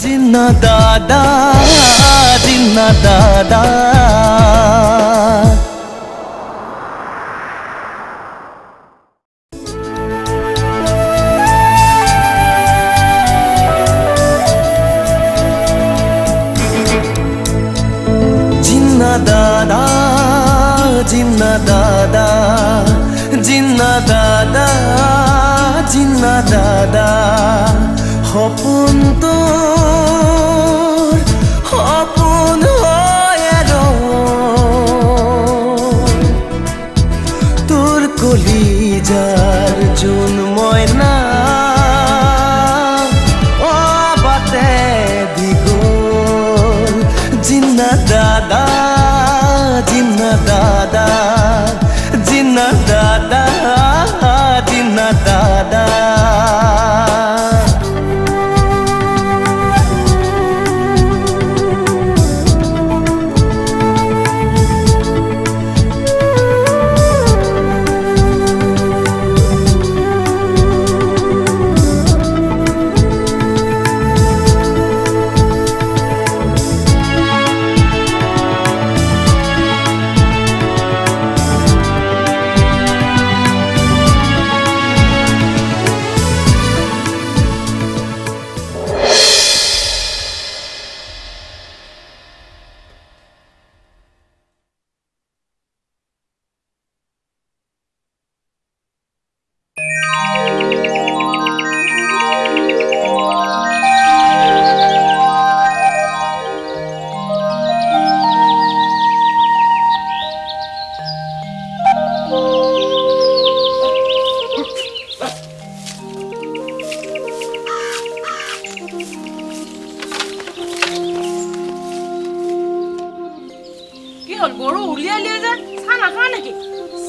জিন্না দাদা জিন্না দাদা জিন্না দাদা জিন্না দাদা জিন্না দাদা জিন্না দাদা সপোন তোৰ সপোন হয় তোৰ কলিজাৰ জোন মইনা বাটে দি গ'ল জিন্না দাদা জিন্না দাদা জিন্না দাদা জিন্না দাদা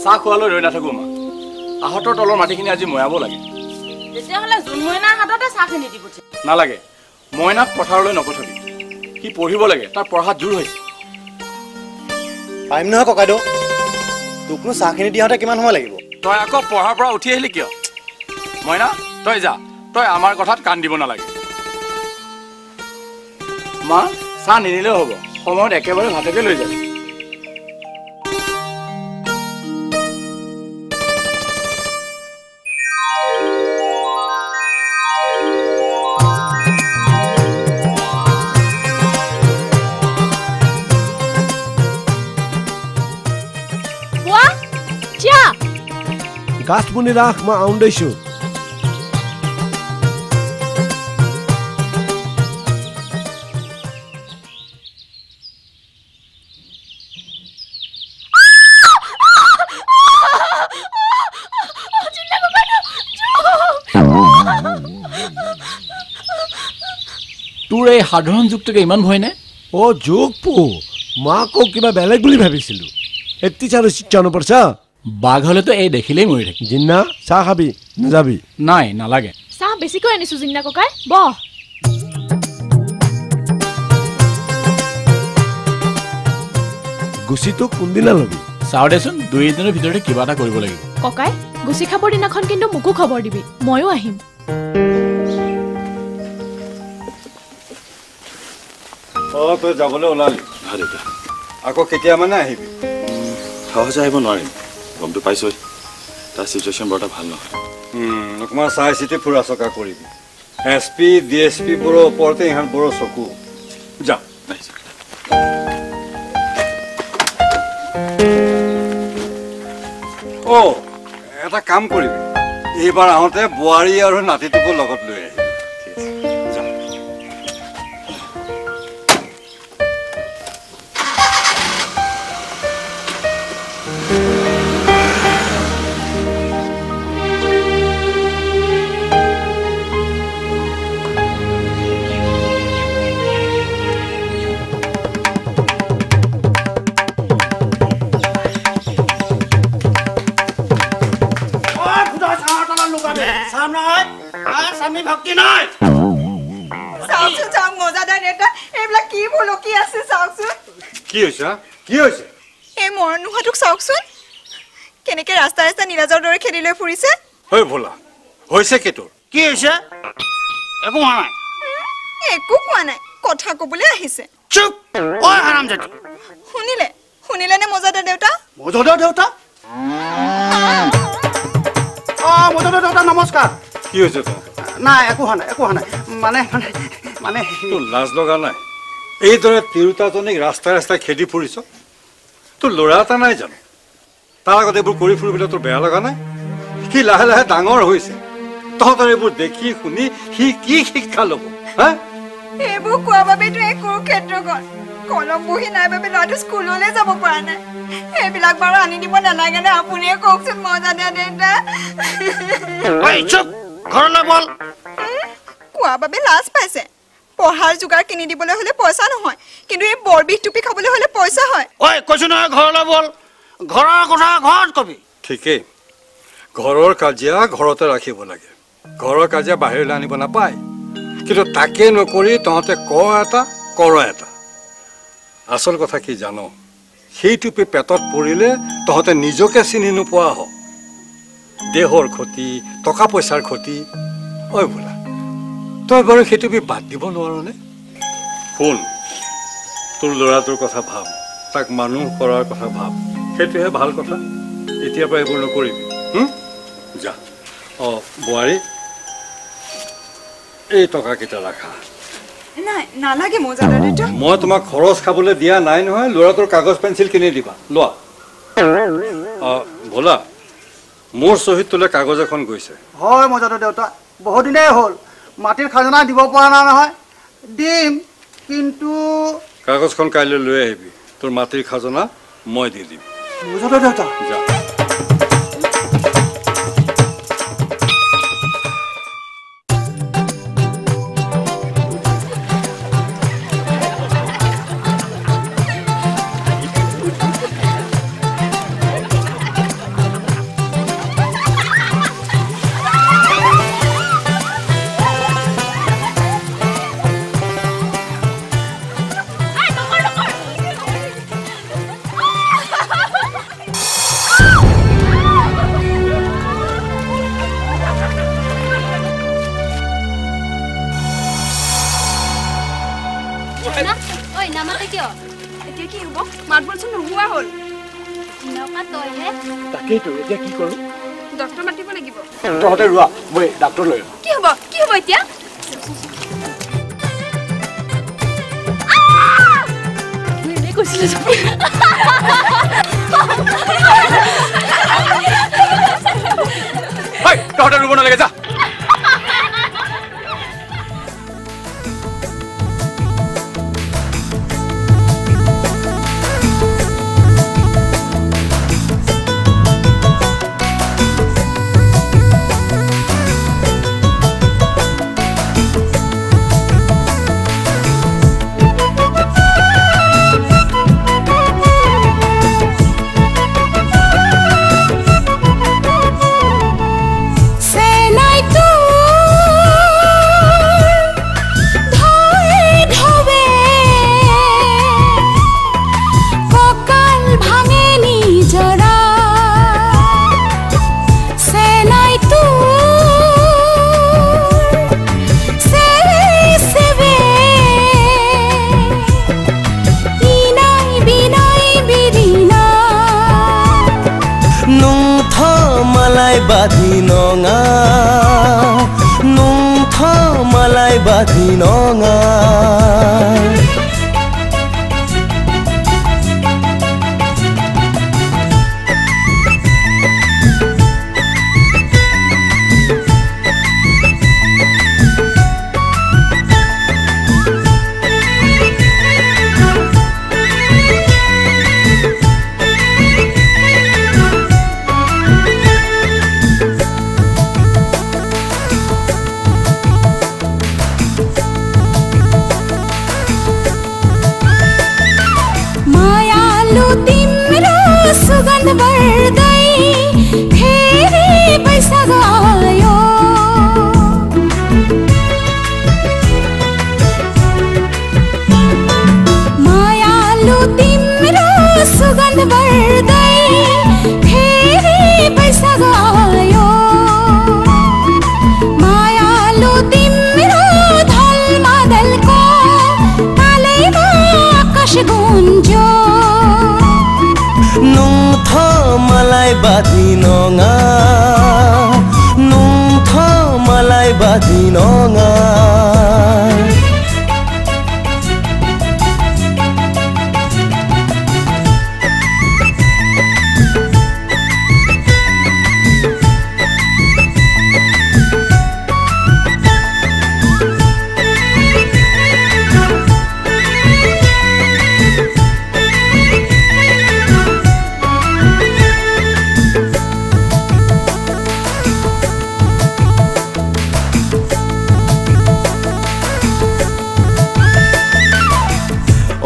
চাহ খোৱালৈ ৰৈ নাথাকো মা আহতৰ তলৰ মাটিখিনি আজি ময়াব লাগে তেতিয়াহ'লে জোন মইনাৰ হাততে চাহখিনি দি পঠিয়াম নালাগে মইনাক পথাৰলৈ নপঠাবি সি পঢ়িব লাগে তাৰ পঢ়াত জোৰ হৈছে পাৰিম নহয় ককাইদেউ তোকনো চাহখিনি দিয়াওঁতে কিমান সময় লাগিব তই আকৌ পঢ়াৰ পৰা উঠি আহিলি কিয় মইনা তই যা তই আমাৰ কথাত কাণ দিব নালাগে মা চাহ নিনিলেও হ'ব সময়ত একেবাৰে ভাতকে লৈ যাবি গাছ বুনি ৰাখ মই আউণ্ডাইছো তোৰ এই সাধাৰণ যুগটোকে ইমান ভয় নে অ যোগ পু মই আকৌ কিবা বেলেগ বুলি ভাবিছিলো এতি চাৰু চিচ্ছানো পৰছা বাঘ হলেতো এই দেখিলেই মৰি থাকে জিন্না চাহ খাবি নাযাবি নাই নালাগে চাহ বেছিকৈ আনিছো জিন্না ককাই বহ গুচিটো কোনদিনা লবি চাও দেচোন 2 দিনৰ ভিতৰতে কিবা এটা কৰিব লাগিব ককাই গুচি খাবৰ দিনাখন কিন্তু মোকো খবৰ দিবি ময়ো আহিম তই যাবলৈ ওলালি দেউতা আকৌ কেতিয়া মানে আহিবি সহজে আহিব নোৱাৰিম গমটো পাইছই তাৰ চিটুৱেশ্যন বৰ এটা ভাল নহয় অকণমান চাই চিতি ফুৰা চকা কৰিবি SP DSP বোৰৰ ওপৰতে ইহঁত বৰ চকু যা এটা কাম কৰিবি এইবাৰ আহোঁতে বোৱাৰী আৰু নাতিটোকো লগত লৈ আহিবি স্বামী ভক্তি নাই চাওকচোন চাওক মজাদাৰ নেতা এইবিলাক কি বলকি আছে চাওকচোন কি হৈছে কি হৈছে এই মৰণ নোহোৱাটোক চাওকচোন কেনেকে ৰাস্তা ৰাস্তা নিৰাজৰ দৰে খেলি লৈ ফুৰিছে হৈ ভোলা হৈছে কি তোৰ কি হৈছে একো হোৱা নাই একো কোৱা নাই কথা ক'বলৈ আহিছে চুপ ঐ হাৰামজাতি শুনিলে নে মজাদাৰ দেউতা মজাদাৰ দেউতা মজাদাৰ দেউতা নমস্কাৰ কি হৈছে তোৰ নাই একো হোৱা নাই মানে তোৰ লাজ লগা নাই এইদৰে তিৰোতাজনীক ৰাস্তাই খেদি ফুৰিছ তোৰ ল'ৰা এটা নাই জানো তাৰ আগতে এইবোৰ কৰি ফুৰিবলৈ তোৰ বেয়া লগা নাই সি লাহে লাহে ডাঙৰ হৈছে তহঁতৰ এইবোৰ দেখি শুনি সি কি শিক্ষা ল'ব হা এইবোৰ কোৱা বাবেতো এই কুৰুক্ষেত্ৰখন কলম বহি নাই বাবে ল'ৰাটো স্কুললৈ যাব পৰা নাই এইবিলাক বাৰু আনি দিব নালাগে নে আপুনিয়ে কওকচোন মজাদাৰ দেউতা চুপ ঘৰলৈ বল কোৱা বাবে লাজ পাইছে পঢ়াৰ যোগাৰ কিনি দিবলৈ হ'লে পইচা নহয় কিন্তু এই বৰবিহ টুপি খাবলৈ হ'লে পইচা হয় ঐ কৈছো নহয় ঘৰলৈ বল ঘৰৰ কথা ঘৰত কবি ঠিকেই ঘৰৰ কাজিয়া ঘৰতে ৰাখিব লাগে ঘৰৰ কাজিয়া বাহিৰলৈ আনিব নাপায় কিন্তু তাকে নকৰি তহঁতে এটা কৰ এটা আচল কথা কি জানো সেই টুপি পেটত পৰিলে তহঁতে নিজকে চিনি নোপোৱা হ দেহৰ ক্ষতি টকা পইচাৰ ক্ষতি ঐ বোলা তই বাৰু সেই টুপি বাদ দিব নোৱাৰনে শুন তোৰ ল'ৰাটোৰ কথা ভাব তাক মানুহ কৰাৰ কথা ভাব সেইটোহে ভাল কথা এতিয়াৰ পৰা এইবোৰ নকৰিবি যা বোৱাৰী এই টকাকেইটা ৰাখা নাই নালাগে মজাদাৰ দেউতা মই তোমাক খৰচ খাবলৈ দিয়া নাই নহয় ল'ৰাটোৰ কাগজ পেঞ্চিল কিনি দিবা লোৱা ভোলা মোৰ চহীত তোলে কাগজ এখন গৈছে হয় মজাদাৰ দেউতা বহুত দিনেই হ'ল মাটিৰ খাজনা দিব পৰা নাই নহয় দিম কিন্তু কাগজখন কাইলৈ লৈ আহিবি তোৰ মাটিৰ খাজনা মই দি দিম মজাদাৰ দেউতা যা তাকেইতো এতিয়া কি কৰোঁ ডক্টৰ মাতিব লাগিব তহঁতে ৰোৱা মই ডাক্তৰ লৈ কি হ'ব এতিয়া কৈছিলো তহঁতে ৰুব নালাগে যা Badinonga nung tha malai badinonga मलाई बाधी नङा नुंथ मलाई बाधी नङा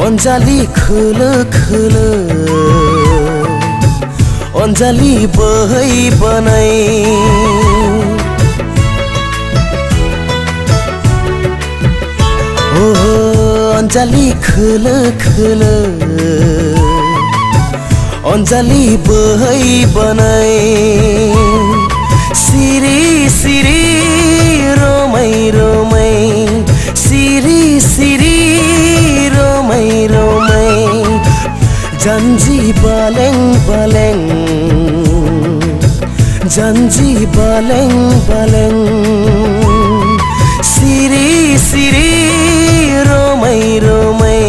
अन्जाली खुल खुल अन्जाली बहै बनाई ओ अन्जाली खुल खुल अन्जाली बहै बनाई सिरी सिरी रोमै रोमै सिरी सिरी रोमै रोमै जन्जी बालेङ बालेङ जन्जी बालेङ बालेङ सिरी सिरी रोमै रोमै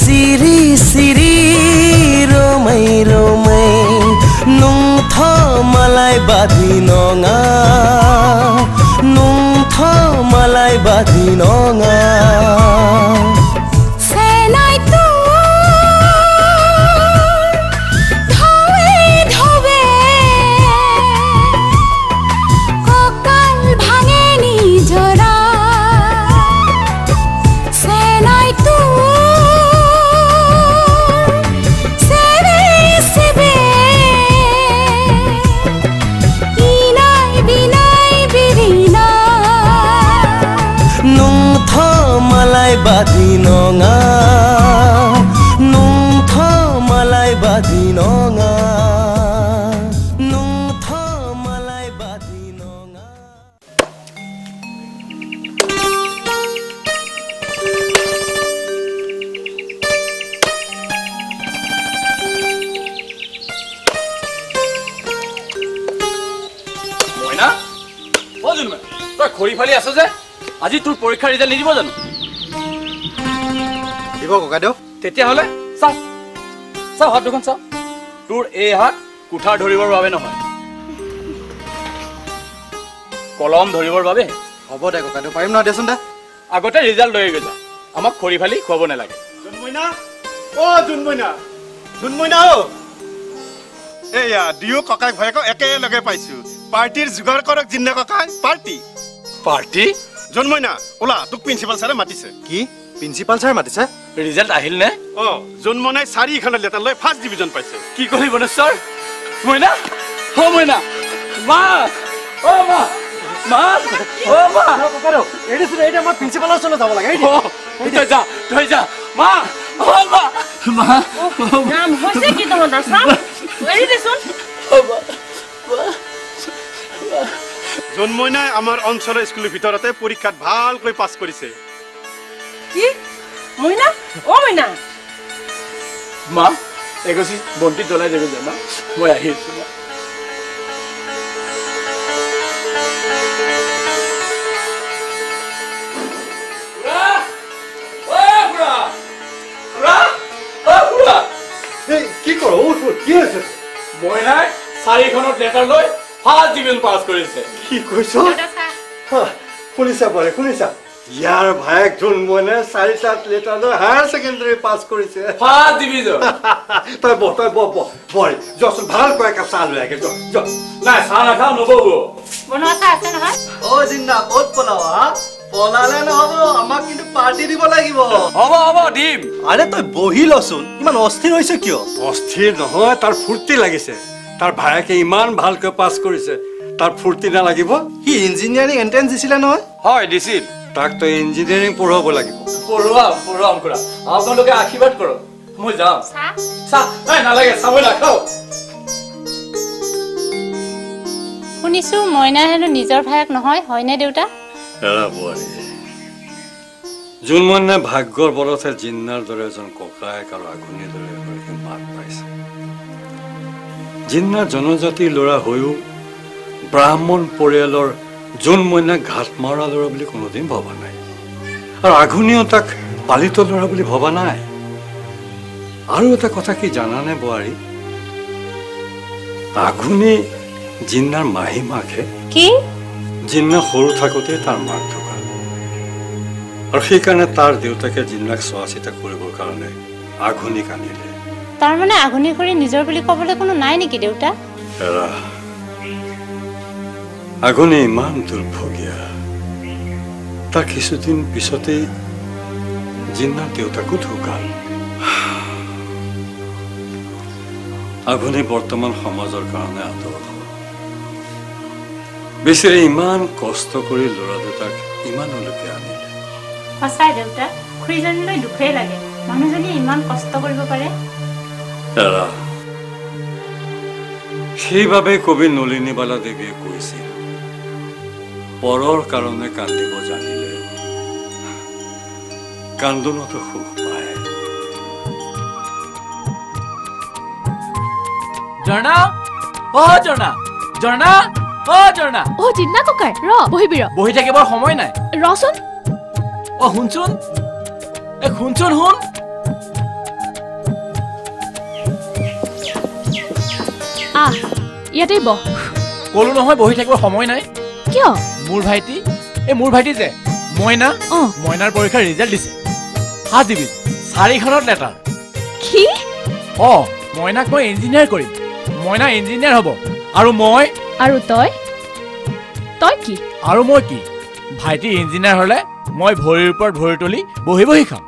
सिरी सिरी रोमै रोमै नुंथ मलाई बाधी नङा नुंथ मलाई बाधी नङा मलाई बाधी नङा नुंथ मलाई बाधी नङा नुंथ मलाई बाधी नङा মইনা ও জুনমে তই খৰি ফালি আছ যে আজি তোৰ পৰীক্ষাৰ ৰিজাল্ট নিদিব জানো দিব ককাইদেউ তেতিয়াহ'লে চাও চাও হাত দুখন চাও তোৰ এই হাত কুঠাৰ ধৰিবৰ বাবে নহয় কলম ধৰিবৰ বাবে হ'ব দে ককাইদেউ পাৰিম নহয় দেচোন দে আগতে ৰিজাল্ট লৈ গৈ যা আমাক খৰি ফালি খুৱাব নালাগে জুনমইনা ও জুনমইনা জুনমইনা ও এয়া দিও ককাই ভয়েক একেলগে পাইছো পাৰ্টিৰ যোগাৰ কৰক জিন্না ককাই পাৰ্টি জুনমইনা ওলা তোক প্ৰিন্সিপাল ছাৰে মাতিছে কি প্ৰিন্সিপাল ছাৰে মাতিছে ৰিজাল্ট আহিল নে জুনমইনাই 4 লেটাৰ লৈ ফাৰ্ষ্ট ডিভিজন পাইছে কি কলি বনেশ্বৰ মইনা ও মইনা মা ও মা মা ও মা ককাইদেউ এইটা মই প্ৰিন্সিপালৰ ওচৰলৈ যাব লাগে তই যা মা ও মা মা নাম হৈছে কি তোমাৰ চাম এৰি দেচোন জুনমইনাই আমাৰ অঞ্চলৰ স্কুলৰ ভিতৰতে পৰীক্ষাত ভালকৈ পাছ কৰিছে কি মইনা ও মইনা মা এগছি বন্তি জ্বলাই দেবে জানা মই আহি আছো মা কি কৰ কি হৈছে মইনাই 4খনত লেটাৰ লৈ ফাৰ্ষ্ট ডিভিজন পাছ কৰিছে কি কৈছ শুনিছা ইয়াৰ ভায়েক জুনমইনে 4 লেটাৰ লৈ হায়াৰ ছেকেণ্ডাৰী পাছ কৰিছে ফাৰ্ষ্ট ডিভিজন তই বহ যচোন ভালকৈ একাপ চাহ লৈ আগে নাই চাহ নাখাওঁ নবহো বনোৱা চাহ আছে নহয় ও জিন্না ক'ত পলাও পলালে নহ'ব আমাক কিন্তু পাৰ্টি দিব লাগিব হ'ব দিম আৰে তই বহি লচোন ইমান অস্থিৰ হৈছে কিয় অস্থিৰ নহয় তাৰ ফূৰ্তি লাগিছে তাৰ ভায়েকে ইমান ভালকৈ পাছ কৰিছে তাৰ ফূৰ্তি নালাগিব সি ইঞ্জিনিয়াৰিং এন্ট্ৰেন্স দিছিলে নহয় হয় দিছিল তাক তই ইঞ্জিনিয়াৰিং পঢ়াব লাগিব পঢ়ুৱাম খুৰা আপোনালোকে আশীৰ্বাদ কৰক মই যাওঁ চাহ নাই নালাগে চাহ নাখাওঁ শুনিছো মইনা হেনো নিজৰ ভায়েক নহয় হয়নে দেউতা জুনমইনা ভাগ্যৰ বলতে জিন্নাৰ দৰে এজন ককায়েক আৰু আগুনীৰ দৰে মাত পাইছে জিন্না জনজাতিৰ ল'ৰা হৈও ব্ৰাহ্মণ পৰিয়ালৰ জোন মইনাক ঘাট মৰা ল'ৰা বুলি কোনোদিন ভবা নাই আৰু আঘুনিও তাক পালিত ল'ৰা বুলি ভবা নাই আৰু এটা কথা কি জানানে বোৱাৰী আঘুনি জিন্নাৰ মাহী মাকে কি জিন্না সৰু থাকোঁতে তাৰ মাক ঢুকাল আৰু সেইকাৰণে তাৰ দেউতাকে জিন্নাক চোৱা চিতা কৰিবৰ কাৰণে আঘুনিক আনিলে তাৰ মানে আঘুনি কৰি নিজৰ বুলি ক'বলৈ কোনো নাই নেকি দেউতা এৰা আঘুনি ইমান দুৰ্ভগীয়া তাৰ কিছুদিন পিছতেই জিন্নাৰ দেউতাকো ঢুকাল আঘুনি বৰ্তমান সমাজৰ কাৰণে আদৰ্শ বেচেৰি ইমান কষ্ট কৰি ল'ৰা দুটাক ইমানলৈকে আনিলে সঁচাই দেউতা খুৰীজনীলৈ দুখেই লাগে মানুহজনীয়ে ইমান কষ্ট কৰিব পাৰে এৰা সেইবাবে কবি নলিনীবালা দেৱীয়ে কৈছিল পৰৰ কাৰণে কান্দিব জানিলে কান্দোনতো সুখ পায় ঝৰ্ণা অ ঝৰ্ণা ঝৰ্ণা অ ঝৰ্ণা অ জিন্না ককাই ৰ বহিবি ৰ বহি থাকিবৰ সময় নাই ৰচোন অ শুনচোন শুনচোন শুন আহ ইয়াতে বহ কলো নহয় বহি থাকিবৰ সময় নাই কিয় মোৰ ভাইটি যে মইনা মইনাৰ পৰীক্ষাৰ ৰিজাল্ট দিছে 7 ডিভিজন 4খনত লেটাৰ কি মইনাক মই ইঞ্জিনিয়াৰ কৰিম মইনা ইঞ্জিনিয়াৰ হ'ব আৰু মই আৰু তই কি আৰু মই কি ভাইটি ইঞ্জিনিয়াৰ হ'লে মই ভৰিৰ ওপৰত ভৰি তুলি বহি বহি খাম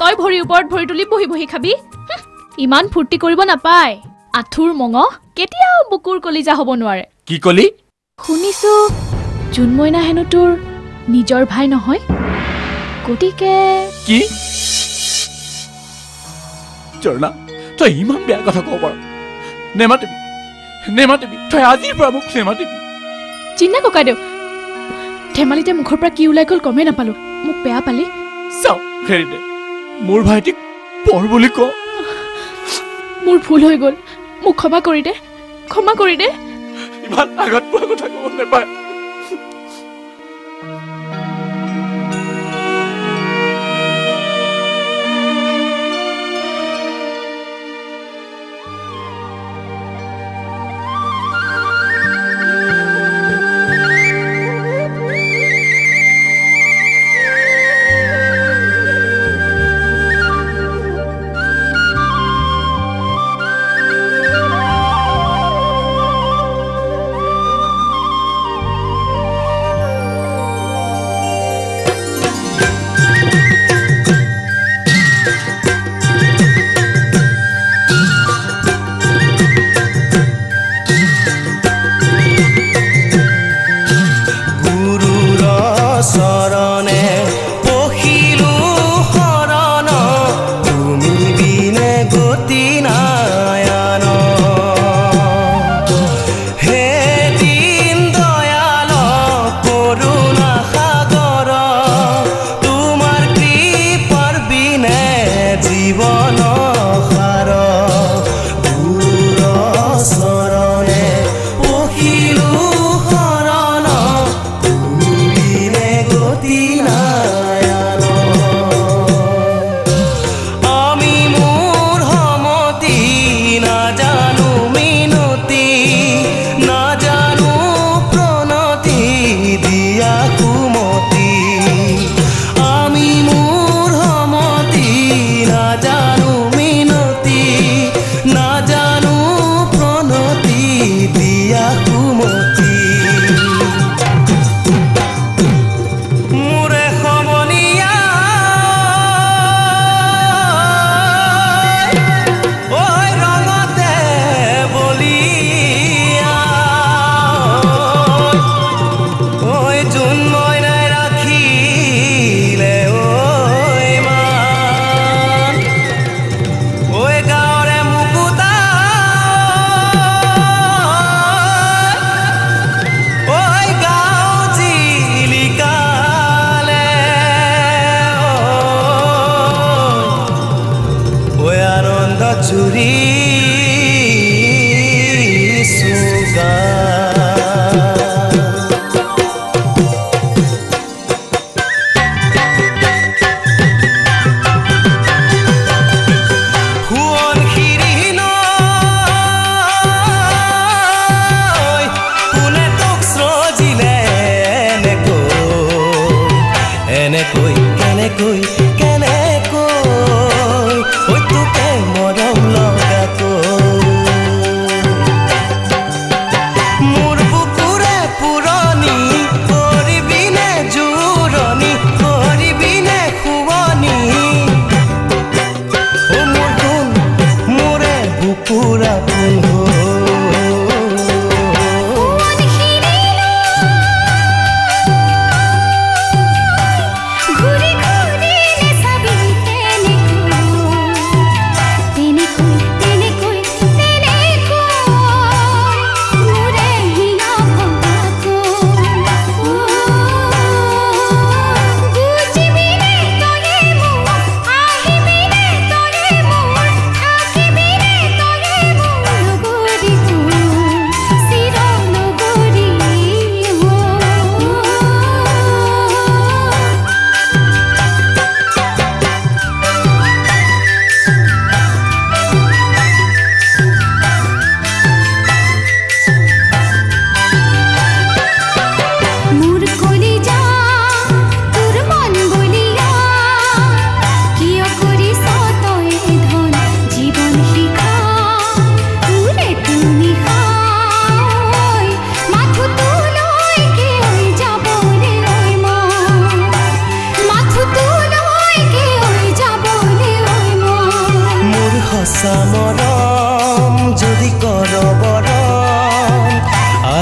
তই ভৰিৰ ওপৰত ভৰি তুলি বহি বহি খাবি ইমান ফূৰ্তি কৰিব নাপায় আঠুৰ মঙহ কেতিয়াও বুকুৰ কলিজা হ'ব নোৱাৰে কি কলি শুনিছো জোনমইনা হেনো তোৰ নিজৰ ভাই নহয় গতিকে কি ঝৰ্ণা তই ইমান বেয়া কথা ক'ব পাৰ নেমাতিবি তই আজিৰ পৰা মোক নেমাতিবি চিন্তা ককাইদেউ ধেমালিতে মুখৰ পৰা কি ওলাই গ'ল গমেই নাপালো মোক বেয়া পালি চাও হেৰি দে মোৰ ভাইটিক পৰ বুলি ক মোৰ ভুল হৈ গ'ল মোক ক্ষমা কৰি দে ইমান আগত পোৱা কথা ক'ব নাপায়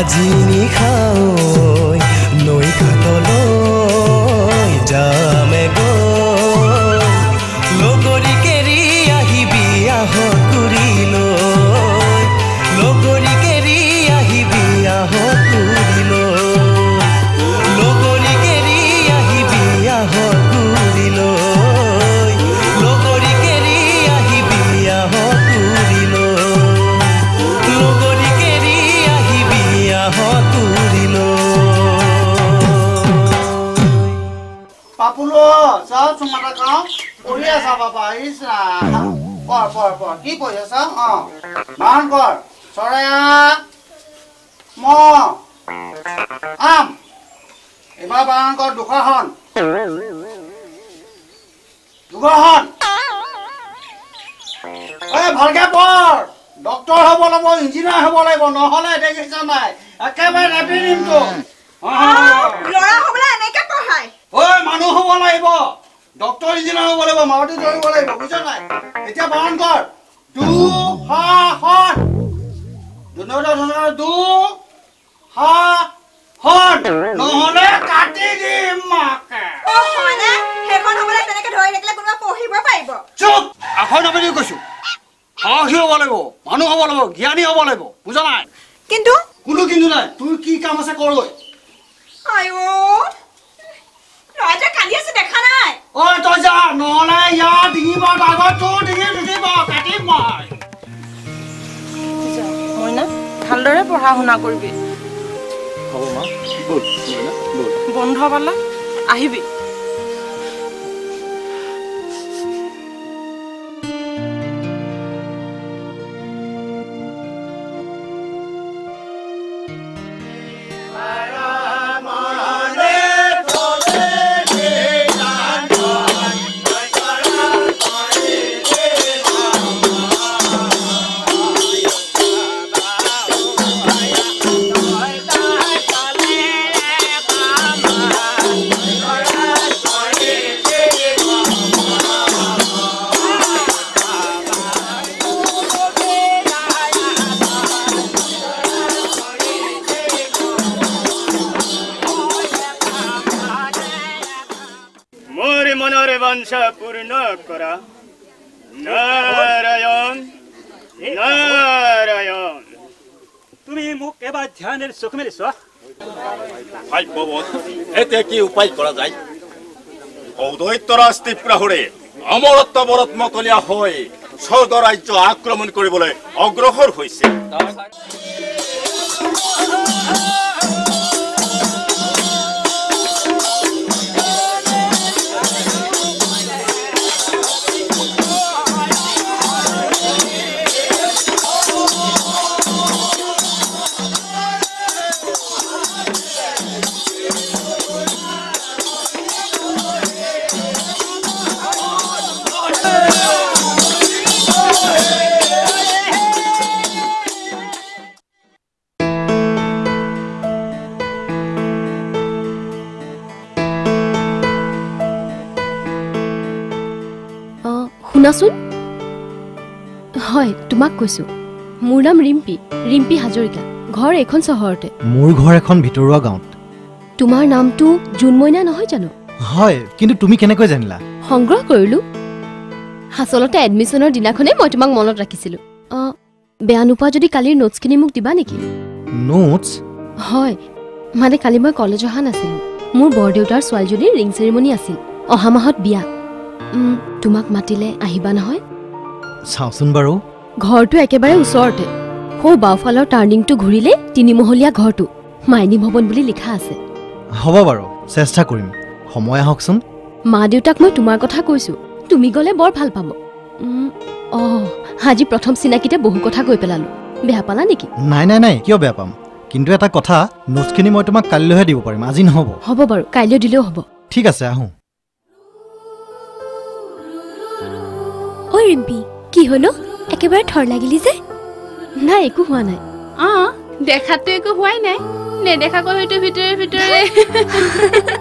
আজি নিশাও নৈ ঘাটলৈ যামে গৈ লগৰী কেৰি আহিবি আহত গুৰিলৈ লগৰী কেৰি আহিবি আহত গুৰিলৈ লগৰী কেৰি আহিবি আহত গুৰিলৈ লগৰী কেৰি আহিবি আহত গুৰিলৈ লগৰী কেৰি আহিবি আহত পাপুলো চাও চুমাটা খাও পঢ়ি আছা বাবা ইছা পঢ় কি পঢ়ি আছা মান কৰ চৰায়া ম আম এবাৰ বানান কৰ দুখন ভালকে পঢ় ডক্টৰ হ'ব লাগিব ইঞ্জিনিয়াৰ হ'ব লাগিব নহ'লে দেখিছা নাই একেবাৰে ৰেপি দিমতো ল'ৰা হ'বলে এনেকে পঢ়াই ঐ মানুহ হ'ব লাগিব ডক্টৰ ইঞ্জিনিয়াৰ হ'ব লাগিব মাৰুতি ধৰিব লাগিব বুজিছা নাই এতিয়া বানান কৰ দু হা হন দু হা হন নহ'লে কাটি দিম মাকে মানে সেইখন হ'বলে তেনেকে ধৰি ৰাখিলে কোনোবা পঢ়িব পাৰিব চুপ আখৰ নাপাতি কৈছো সাহসী হ'ব লাগিব মানুহ হ'ব লাগিব জ্ঞানী হ'ব লাগিব বুজা নাই কিন্তু কোনো কিন্তু নাই তোৰ কি কাম আছে কৰগৈ আইও ল'ৰাটা কালি আছে দেখা নাই ঐ তই যা নহ'লে ইয়াৰ ডিঙিব আগত তোৰ ডিঙি উঠিব কাটিম মই মইনা ভালদৰে পঢ়া শুনা কৰিবি হ'ব মা বল মইনা বল বন্ধ পালা আহিবি পূৰ্ণ কৰা নাৰায়ণ নাৰায়ণ তুমি মোক এবাৰ ধ্যানেৰ চোখ মেলি চোৱা এতিয়া কি উপায় কৰা যায় অদৈত্যৰাজ ত্ৰিপুৰাসুৰে অমৰত্ব বৰত মতলীয়া হৈ স্বৰ্গ ৰাজ্য আক্ৰমণ কৰিবলৈ অগ্ৰসৰ হৈছে শুনাচোন হয় তোমাক কৈছো মোৰ নাম ৰিম্পী হাজৰিকা ঘৰ এখন চহৰতে মোৰ ঘৰ এখন ভিতৰুৱা গাঁৱত তোমাৰ নামটো জুনমইনা নহয় জানো হয় কিন্তু তুমি কেনেকৈ জানিলা সংগ্ৰহ কৰিলো হাসলতে এডমিশনৰ দিনাখনে মই তোমাক মনত ৰাখিছিলো বেয়া নোপোৱা যদি কালিৰ নোটছখিনি মোক দিবা নেকি নোটছ হয় মানে কালি মই কলেজ অহা নাছিলো মোৰ বৰদেউতাৰ ছোৱালীজনীৰ ৰিং চেৰিমনি আছিল অহা মাহত বিয়া তোমাক মাতিলে আহিবা নহয় চাওচোন বাৰু ঘৰটো একেবাৰে ওচৰতে হো বাওফালৰ টাৰ্নিংটো ঘূৰিলে তিনিমহলীয়া ঘৰটো মাইনী ভৱন বুলি লিখা আছে হ'ব বাৰু চেষ্টা কৰিম সময় আহকচোন মা দেউতাক মই তোমাৰ কথা কৈছো তুমি গলে বৰ ভাল পাব আজি প্ৰথম চিনাকিতে বহু কথা কৈ পেলালো বেয়া পালা নেকি নাই কিয় বেয়া পাম কিন্তু এটা কথা নোটছখিনি মই তোমাক কাইলৈহে দিব পাৰিম আজি নহ'ব হ'ব বাৰু কাইলৈ দিলেও হ'ব ঠিক আছে আহোঁ ঐ ৰিম্পী কি হলো একেবাৰে থৰ লাগিলি যে নাই একো হোৱা নাই দেখাতো একো হোৱাই নাই নেদেখাকৈ হয়তো ভিতৰে ভিতৰে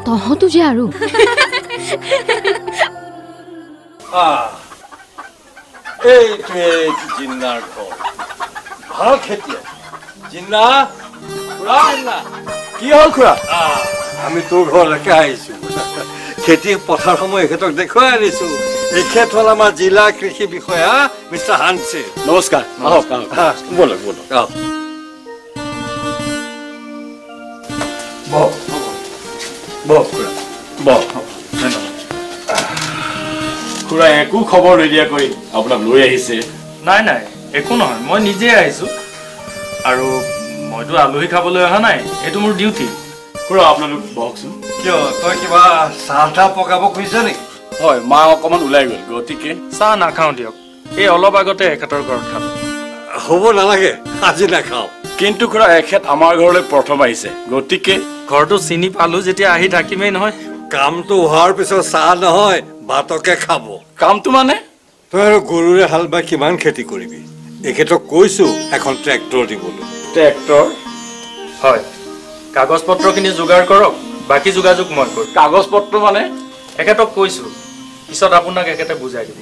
তহঁতো যে আৰু এইটোৱে জিন্নাৰ ঘৰ ভাল খেতিয়ক জিন্না কি হ'ল খুৰা? আমি তোৰ ঘৰলৈকে আহিছো। খেতি পথাৰ সময় এখেতক দেখুৱাই আনিছো। এখেত হ'ল আমাৰ জিলা কৃষি বিষয়া মিষ্টাৰ হানছে। নমস্কাৰ। বলক বলক। খুৰা একো খবৰ নিদিয়াকৈ আপোনাক লৈ আহিছে। নাই নাই একো নহয়, মই নিজে আহিছো আৰু মইতো আলহী খাবলৈ অহা নাই, এইটো মোৰ ডিউটি। খুৰা আপোনালোক বহকচোন। কিয় তই কিবা চাহ তাহ পকাব খুজিছ নেকি? হয়, মা অকমান ওলাই গ'ল, গতিকে চাহ নাখাওঁ দিয়ক, এই অলপ আগতে এখেতৰ ঘৰত খালো। হ'ব নালাগে, আজি নাখাওঁ। কিন্তু খুৰা এখেত আমাৰ ঘৰলৈ প্ৰথম আহিছে, গতিকে ঘৰটো চিনি পালো যেতিয়া আহি থাকিমেই নহয়। কামটো হোৱাৰ পিছত চাহ নহয় ভাতকে খাব। কামটো মানে? তই আৰু গৰুৰে হাল বাই কিমান খেতি কৰিবি? এখেতক কৈছো এখন ট্ৰেক্টৰ দিবলৈ। ট্ৰেক্টৰ? হয়, কাগজ পত্ৰখিনি যোগাৰ কৰক, বাকী যোগাযোগ মই কৰিম। কাগজ পত্ৰ মানে? এখেতক কৈছো, পিছত আপোনাক এখেতে বুজাই দিব।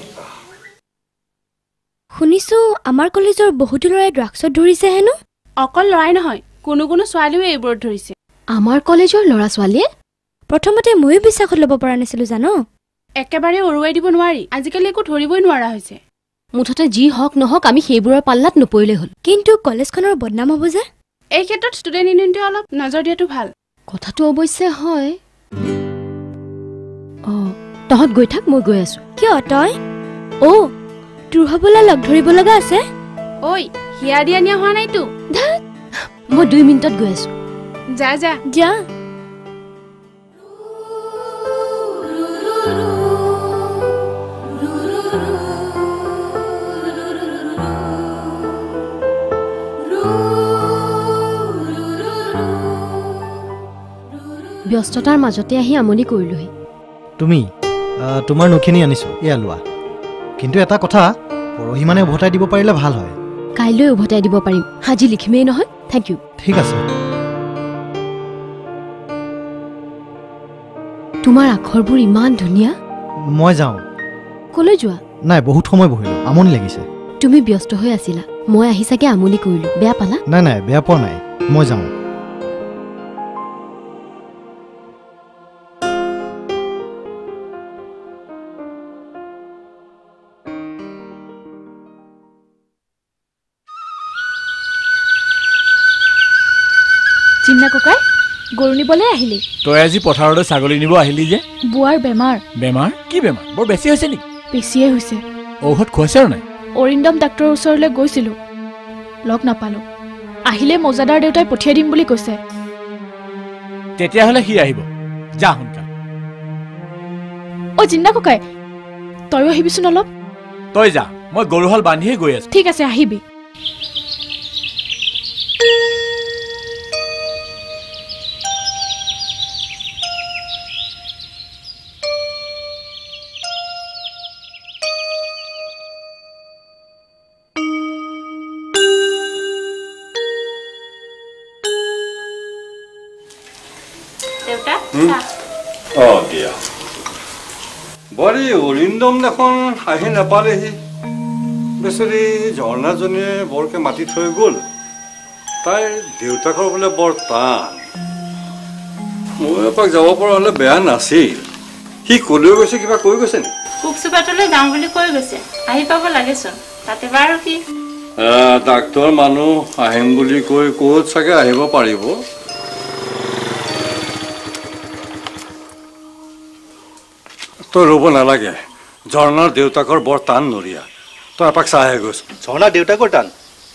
শুনিছো আমাৰ কলেজৰ বহুতো ল'ৰাই ড্ৰাগছত ধৰিছে হেনো? অকল ল'ৰাই নহয়, কোনো কোনো ছোৱালীও এইবোৰত ধৰিছে। আমাৰ কলেজৰ ল'ৰা ছোৱালীয়ে? প্ৰথমতে ময়ো বিশ্বাসত ল'ব পৰা নাছিলো জানো। একেবাৰে উৰুৱাই দিব নোৱাৰি, আজিকালি একো ধৰিবই নোৱাৰা হৈছে। মুঠতে যি হওক নহওক আমি সেইবোৰৰ পাল্লাত নপৰিলেই হ'ল। কিন্তু কলেজখনৰ বদনাম হ'ব যে। এই ক্ষেত্ৰত ষ্টুডেণ্ট ইউনিয়নটোৱে অলপ নজৰ দিয়াটো ভাল। কথাটো অৱশ্যে হয়। তহঁত গৈ থাক, মই গৈ আছো। কিয় তই? তোৰ হ'বলৈ লগ ধৰিব লগা আছে? ঐ, হিয়া দিয়া নিয়া হোৱা নাইতো। মই 2 মিনিটত গৈ আছো। যা যা যা। ব্যস্ততাৰ মাজতে আহি আমনি কৰিলোহি। তুমি তোমাৰ নখিনি আনিছো, এয়া লোৱা। কিন্তু এটা কথা, পৰহি মানে উভতাই দিব পাৰিলে ভাল হয়। কাইলৈ উভতাই দিব পাৰিম, আজি লিখিমেই নহয়। Thank you. ঠিক আছে। তোমাৰ আখৰবোৰ ইমান ধুনীয়া। মই যাওঁ। কলৈ যোৱা? নাই, বহুত সময় বহিলো, আমনি লাগিছে। তুমি ব্যস্ত হৈ আছিলা, মই আহি চাগে আমনি কৰিলো, বেয়া পালা? নাই নাই, বেয়া পোৱা নাই, মই যাওঁ। চিন্না ককাই, গৰু নিবলৈ আহিলি? তই আজি পথাৰলৈ ছাগলী নিব আহিলি যে? বুৱাৰ বেমাৰ। বেমাৰ? কি বেমাৰ? বৰ বেছি হৈছে নেকি? বেছিয়ে হৈছে। ঔষধ খুৱাইছে আৰু নাই? অৰিন্দম ডাক্তৰৰ ওচৰলৈ গৈছিলো, লগ নাপালো। আহিলে মজাদাৰ দেউতাই পঠিয়াই দিম বুলি কৈছে। তেতিয়াহ'লে সি আহিব, যা সোনকালে। চিন্না ককাই, তয়ো আহিবিচোন অলপ। তই যা, মই গৰুহাল বান্ধিয়ে গৈ আছো। ঠিক আছে, আহিবি। দিয়া বৰী অৰিন্দম দেখোন আহি নাপালেহি। বেচেৰি ঝৰ্ণাজনীয়ে বৰকে মাতি থৈ গ'ল। তাইৰ দেউতাকৰ বোলে বৰ টান। মই এপাক যাব পৰা হ'লে বেয়া নাছিল। সি কলৈ গৈছে, কিবা কৈ গৈছে নেকি? কুকচুপাতলৈ যাওঁ বুলি কৈ গৈছে, আহি পাব লাগেচোন। তাতে বাৰু কি, ডাক্তৰ মানুহ আহিম বুলি কৈ ক'ত চাগে আহিব পাৰিব। তই ৰ'ব নালাগে, ঝৰ্ণাৰ দেউতাকৰ বৰ টান নৰিয়া। তই এপাক চাহে গৈছ। ঝৰ্ণাৰ দেউতাকৰ টান?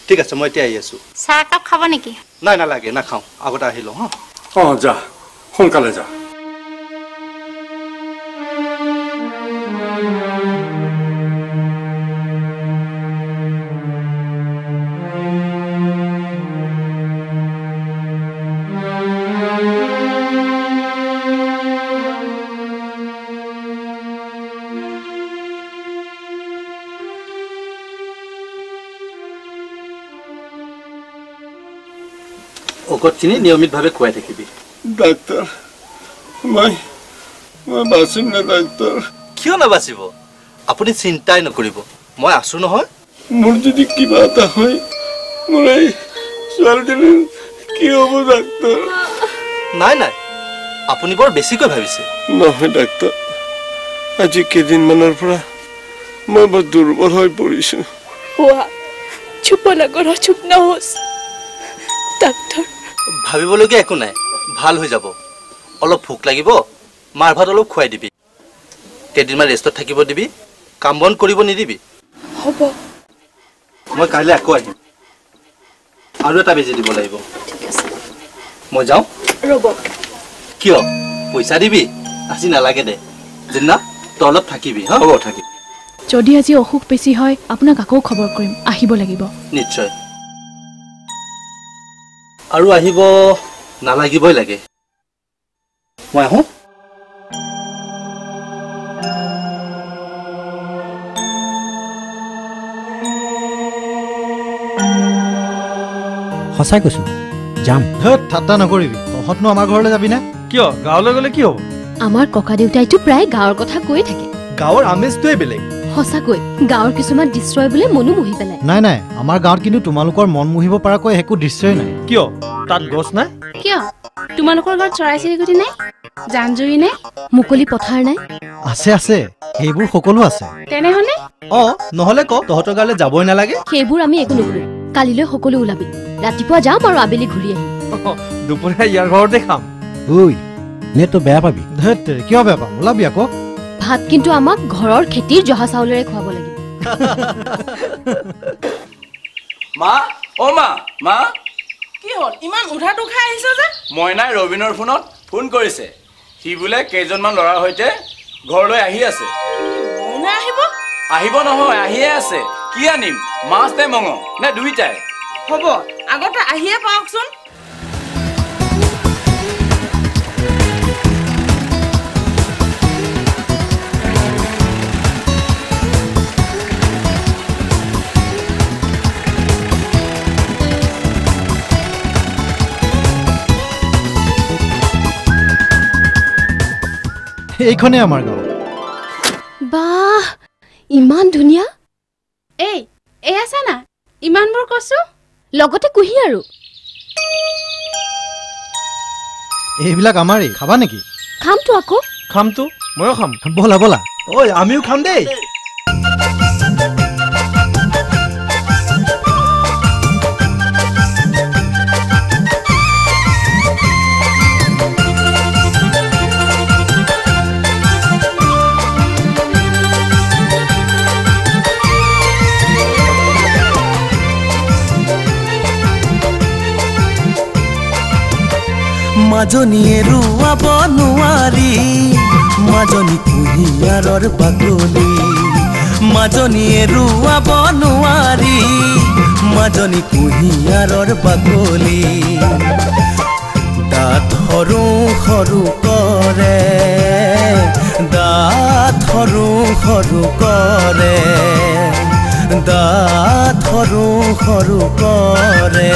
ঠিক আছে, মই এতিয়া আহি আছো। চাহ একাপ খাব নেকি? নাই নালাগে, নাখাওঁ, আগতে আহি লওঁ। যা, সোনকালে যা। ঔষধখিনি নিয়মিতভাৱে খুৱাই থাকিবি। ডাক্তৰ, মই বাচিম নে ডাক্তৰ? কিয় নাবাচিব? আপুনি চিন্তাই নকৰিব, মই আছো নহয়। মোৰ যদি কিবা এটা হয়, মোৰ এই ছোৱালীজনীৰ কি হ'ব ডাক্তৰ? নাই নাই, আপুনি বৰ বেছিকৈ ভাবিছে। নহয় ডাক্তৰ, আজি কেইদিনমানৰ পৰা মই বৰ দুৰ্বল হৈ পৰিছোঁ। চুপ নকৰ, চুপ নহোচ ডাক্তৰ। ভাবিবলগীয়া একো নাই, ভাল হৈ যাব। অলপ ভোক লাগিব, মাৰ ভাত অলপ খুৱাই দিবি। কেইদিনমান ৰেষ্টত থাকিব দিবি, কাম বন কৰিব নিদিবি। হ'ব। মই কাইলৈ আকৌ আহিম, আৰু এটা বেজি দিব লাগিব। মই যাওঁ। ৰ'ব। কিয়? পইচা দিবি? আজি নালাগে দে। জিন্না, তই অলপ থাকিবি। হা হ'ব, থাকিবি। যদি আজি অসুখ বেছি হয় আপোনাক আকৌ খবৰ কৰিম, আহিব লাগিব। নিশ্চয়। আৰু আহিব নালাগিবই লাগে। মই আহোঁ। সঁচাই কৈছো, যাম। ধেত, ঠাট্টা নকৰিবি। তহঁতনো আমাৰ ঘৰলৈ যাবি নে? কিয়? গাঁৱলৈ গ'লে কি হ'ব? আমাৰ ককা দেউতাইতো প্ৰায় গাঁৱৰ কথা কৈয়ে থাকে। গাঁৱৰ আমেজটোৱে বেলেগ। সঁচাকৈ গাঁৱৰ কিছুমান দৃশ্যই বোলে মনো মুহি পেলাই। নাই নাই, আমাৰ গাঁৱত কিন্তু তোমালোকৰ মন মুহিব পৰাকৈ একো দৃশ্যই নাই। কিয়? তাত গছ নাই? কিয়? তোমালোকৰ ঘৰত চৰাই চিৰিকটি নাই? জান জুৰি নাই? মুকলি পথাৰ নাই? আছে আছে, সেইবোৰ সকলো আছে। তেনেহ'লে নহ'লে ক, তহঁতৰ গাঁৱলৈ যাবই নালাগে। সেইবোৰ আমি একো নকৰো। কালিলৈ সকলো ওলাবি, ৰাতিপুৱা যাম আৰু আবেলি ঘূৰি আহিম। দুপৰীয়া ইয়াৰ ঘৰতে খাম। ঐ, নে তই বেয়া পাবি? ধেত, কিয় বেয়া পাম? ওলাবি আকৌ। ভাত কিন্তু আমাক ঘৰৰ খেতিৰ জহা চাউলেৰে খুৱাব লাগিব। মা, অ মা, মা কি হ'ল? ইমান উধাটো খাই আহিছ যে? মইনাই ৰবিনৰ ফোনত ফোন কৰিছে। সি বোলে কেইজনমান ল'ৰাৰ সৈতে ঘৰলৈ আহি আছে। মইনা আহিব? আহিব নহয়, আহিয়ে আছে। কি আনিম? মাছ নে মঙহ নে দুইটাই? হ'ব, আগতে আহিয়ে পাওকচোন। এইখনে আমাৰ গাঁও। বাহ, ইমান ধুনীয়া। এই আছে না ইমানবোৰ কচু, লগতে কুঁহি আৰু। এইবিলাক আমাৰেই, খাবা নেকি? খামতো আকৌ। খামতো, ময়ো খাম। ব'লা ব'লা। ঐ, আমিও খাম দেই। মাজনীয়ে ৰুৱাব নোৱাৰি, মাজনী কুঁহিয়াৰৰ বাকলি। মাজনীয়ে ৰুৱাব নোৱাৰি, মাজনী কুঁহিয়াৰৰ বাকলি। দাঁত সৰু সৰু কৰে, দাঁত সৰু সৰু কৰে, দাঁত সৰু সৰু কৰে।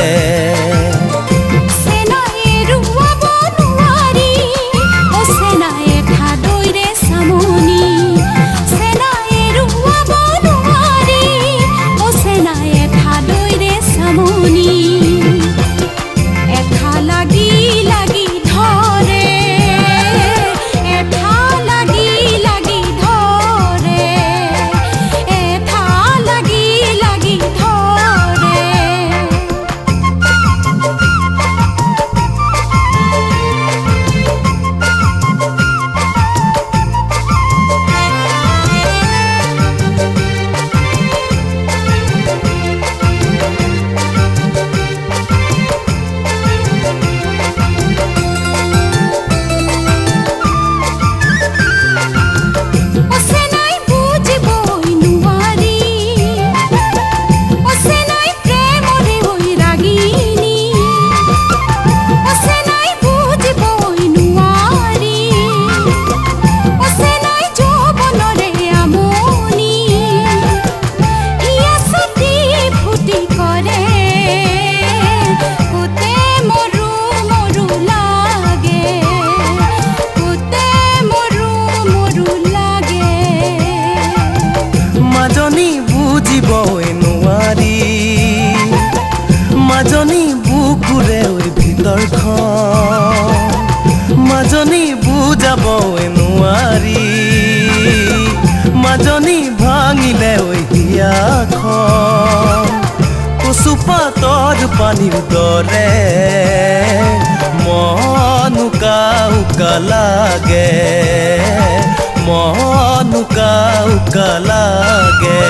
মাজনী বুজাব নোৱাৰি মাজনী ভাঙিলে হিয়াখন কচুপাতৰ পানীৰ দৰে মন উকা উকা লাগে মন উকা উকা লাগে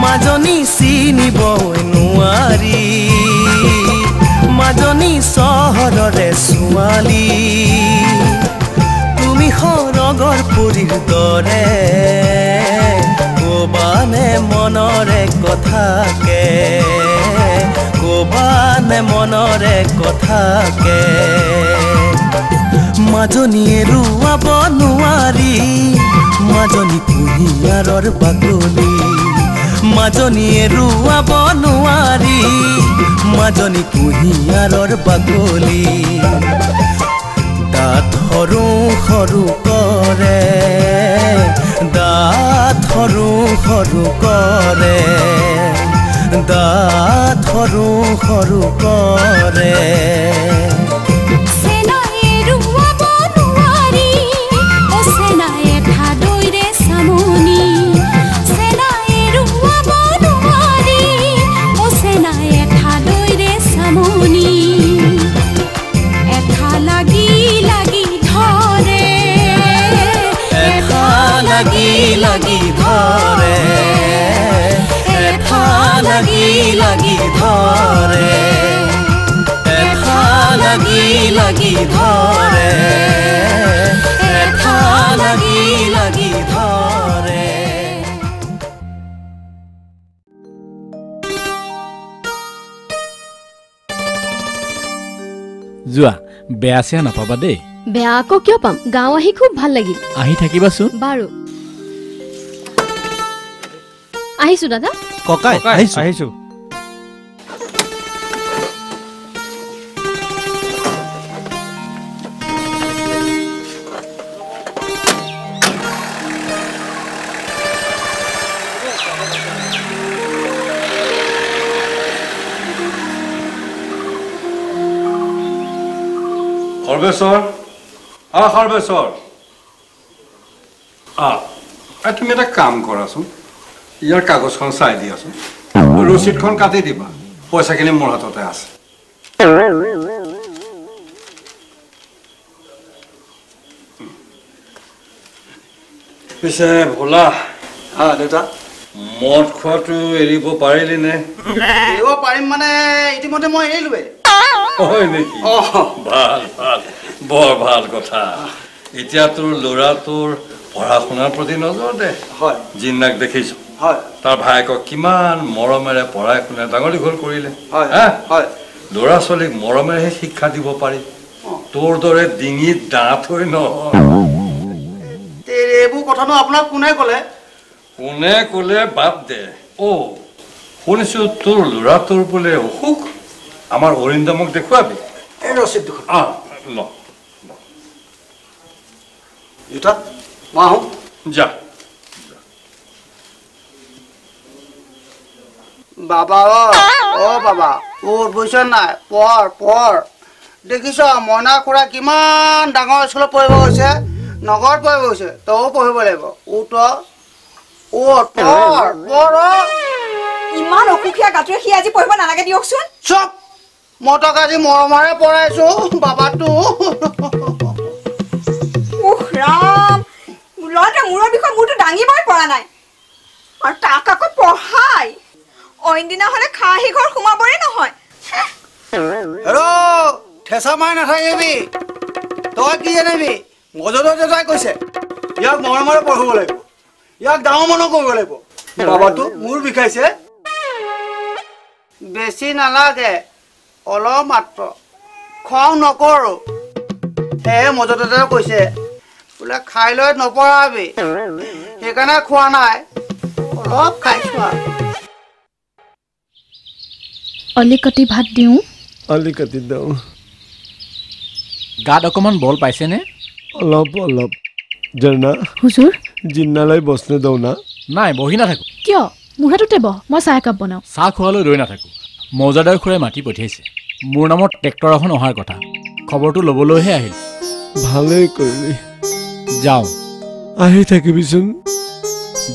মাজনী চিনিব নোৱাৰি মাজনী চহৰৰে ছোৱালী তুমি সৰগৰ পুৰীৰ দৰে ক'বানে মনৰে কথাকে ক'বানে মনৰে কথাকে মাজনীয়ে ৰুৱাব নোৱাৰি মাজনী কুঁহিয়াৰৰ বাকলি মাজনীয়ে ৰুৱাব নোৱাৰি মাজনী কুঁহিয়াৰৰ বাকলি দাঁত সৰু সৰু কৰে দাঁত সৰু সৰু কৰে দাঁত সৰু সৰু কৰে লাগি ধৰে এঠা লাগি লাগি ধৰে এঠা লাগি লাগি ধৰে এঠা লাগি লাগি ধৰে যোৱা বেয়া চেয়া নাপাবা দেই বেয়া আকৌ কিয় পাম গাঁও আহি খুব ভাল লাগিল আহি থাকিবাচোন বাৰু আহিছো দাদা ককাই আহিছো সৰ্বেশ্বৰ সৰ্বেশ্বৰ তুমি এটা কাম কৰাচোন ইয়াৰ কাগজখন চাই দিয়াচোন ৰচিদখন কাটি দিবা পইচাখিনি মোৰ হাততে আছে পিছে ভোলা দেউতা মদ খোৱাটো এৰিব পাৰিলি নে এৰিব পাৰিম মানে ইতিমধ্যে মই এৰিলোৱে হয় নেকি ভাল ভাল বৰ ভাল কথা এতিয়া তোৰ ল'ৰাটোৰ পঢ়া শুনাৰ প্ৰতি নজৰ দে হয় জিন্নাক দেখিছো হয় তাৰ ভায়েকক কিমান মৰমেৰে পঢ়াই শুনাই ডাঙৰ দীঘল কৰিলে হয় হয় ল'ৰা ছোৱালীক মৰমেৰে শিক্ষা দিব পাৰি তোৰ দৰে ডিঙিত দাঁত হৈ নহয় এইবোৰ কথানো আপোনাক কোনে ক'লে বাদ দে শুনিছো তোৰ ল'ৰাটোৰ বোলে অসুখ আমাৰ অৰিন্দমক দেখুৱাবি এই ৰচিদ দুখন ল দেউতা মই আহোঁ যা বাবা বাবা বুজিছ নাই পঢ় দেখিছ মইনা খুৰা কিমান ডাঙৰ স্কুলত পঢ়িব গৈছে নগৰত পঢ়িব গৈছে তইও পঢ়িব লাগিব ইমান অসুখীয়া গাটোৱে সি আজি পঢ়িব নালাগে দিয়কচোন চব মই তোক আজি মৰমাৰে পঢ়াইছো বাবাটো উহ ৰাম ল'ৰাটোৱে মূৰৰ বিষয়ে মূৰটো দাঙিবই পৰা নাই আৰু তাক আকৌ পঢ়াই অইন দিনা হ'লে খাহি ঘৰ সোমাবৰে নহয় হেল্ল' ঠেচা মাৰি নাথাকিবি তই কি জানিবি মজদৰ দেউতাই কৈছে ইয়াক মৰমৰে পঢ়িব লাগিব ইয়াক ডাঙৰ মানুহ কৰিব লাগিব বাবাটো মূৰ বিষাইছে বেছি নালাগে অলপ মাত্ৰ খং নকৰো সেয়ে মজদৰ দেউতাই কৈছে বোলে খাই লৈ নপঢ়াবি সেইকাৰণে খোৱা নাই অলপ খাইছো আৰু অলিকতি ভাত দিওঁ অলিকতি দিওঁ গাত অকণমান বল পাইছেনে অলপ অলপ জৰ্ণা হুজুৰ জিন্নালৈ বসনে দিওঁ না নাই বহি নাথাকো কিয় মূৰটোতে বহ মই চাহ একাপ বনাওঁ চাহ খোৱালৈ ৰৈ নাথাকো মৌজাদাৰ খুৰাই মাতি পঠিয়াইছে মোৰ নামত ট্ৰেক্টৰ এখন অহাৰ কথা খবৰটো ল'বলৈহে আহিল ভালেই কৰিলি যাওঁ আহি থাকিবিচোন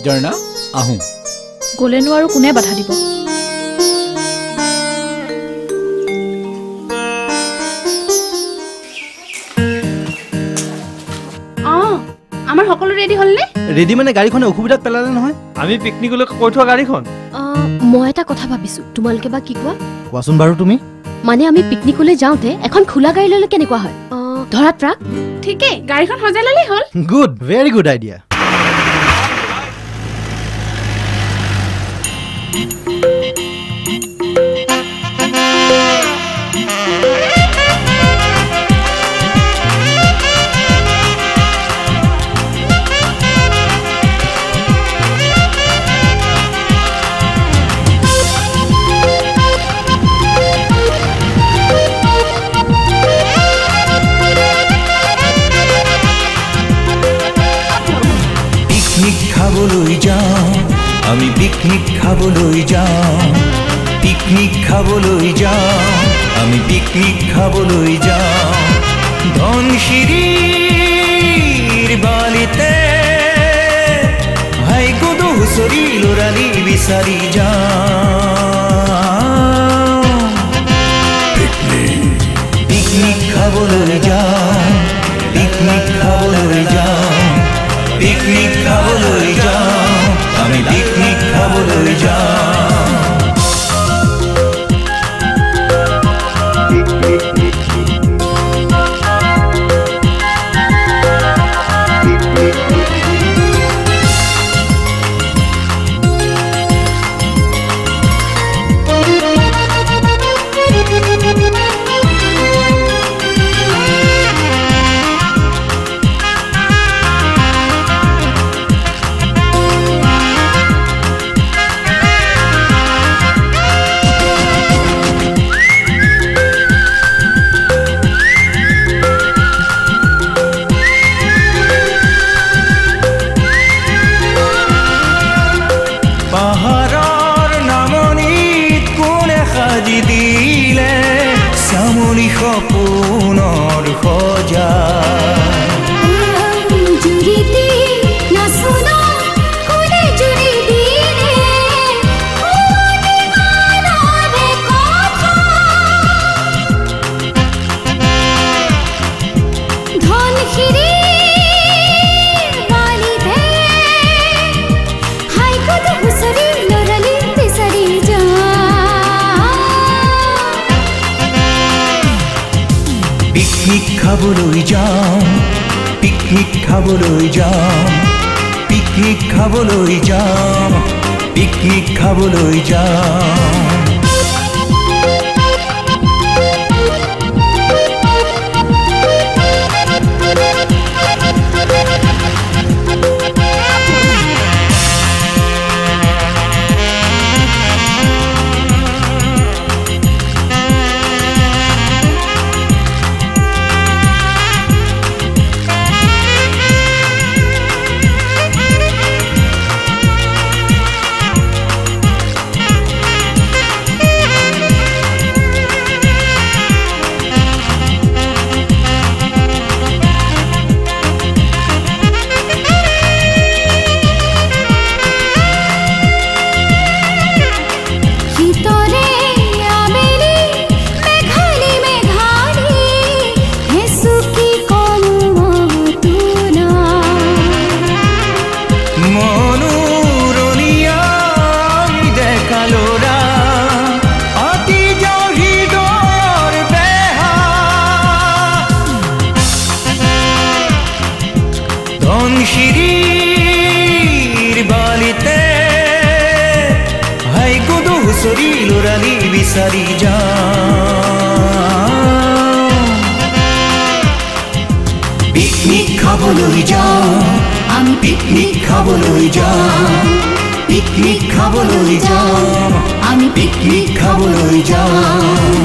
জৰ্ণা আহোঁ গ'লেনো আৰু কোনে বাধা দিব আমাৰ সকলো ৰেডি হ'লনে ৰেডি মানে গাড়ীখনে অসুবিধাত পেলালে নহয় আমি পিকনিকলৈ কৈ থোৱা গাড়ীখন মই এটা কথা ভাবিছো তোমালোকে বা কি কোৱা কোৱাচোন বাৰু তুমি মানে আমি পিকনিকলৈ যাওঁতে এখন খোলা গাড়ী ল'লে কেনেকুৱা হয় ধৰা ট্ৰাক ঠিকেই গাড়ীখন সজাই ল'লেই হ'ল গুড ভেৰি গুড আইডিয়া আমি পিকনিক খাবলৈ যাওঁ পিকনিক খাবলৈ যাওঁ আমি পিকনিক খাবলৈ যাওঁ ধনশিৰিৰ বালিতে হাই গদু হুঁচৰি ল'ৰালি বিচাৰি যাওঁ পিকনিক খাবলৈ যাওঁ পিকনিক খাবলৈ যাওঁ পিকনিক খাবলৈ যাওঁ আমি পিকনিক খাবলৈ যাওঁ খাবলৈ যাওঁ পিকনিক খাবলৈ যাওঁ পিকনিক খাবলৈ যাওঁ পিকনিক খাবলৈ যাওঁ বিচাৰি যাম পিকনিক খাবলৈ যাম আমি পিকনিক খাবলৈ যাম পিকনিক খাবলৈ যাম আমি পিকনিক খাবলৈ যাম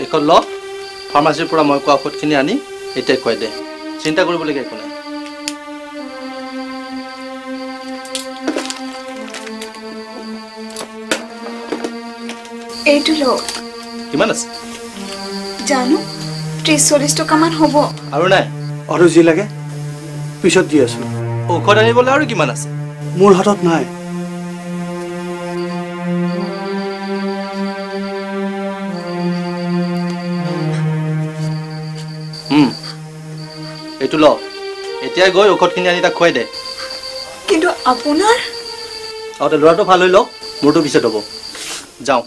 এখন ল ফাৰ্মাচীৰ পৰা মই কোৱা ঔষধখিনি আনি এতিয়া খুৱাই দে চিন্তা কৰিবলগীয়া একো নাই এইটো লওক কিমান আছে জানো 30-40 টকামান হ'ব আৰু নাই আৰু যি লাগে পিছত দি আছো ঔষধ আনিবলৈ আৰু কিমান আছে মোৰ হাতত নাই এইটো ল এতিয়া গৈ ঔষধখিনি আনি তাক খুৱাই দে কিন্তু আপোনাৰ আৰু ল'ৰাটো ভাল হৈ লওক মোৰটো পিছত হ'ব যাওঁ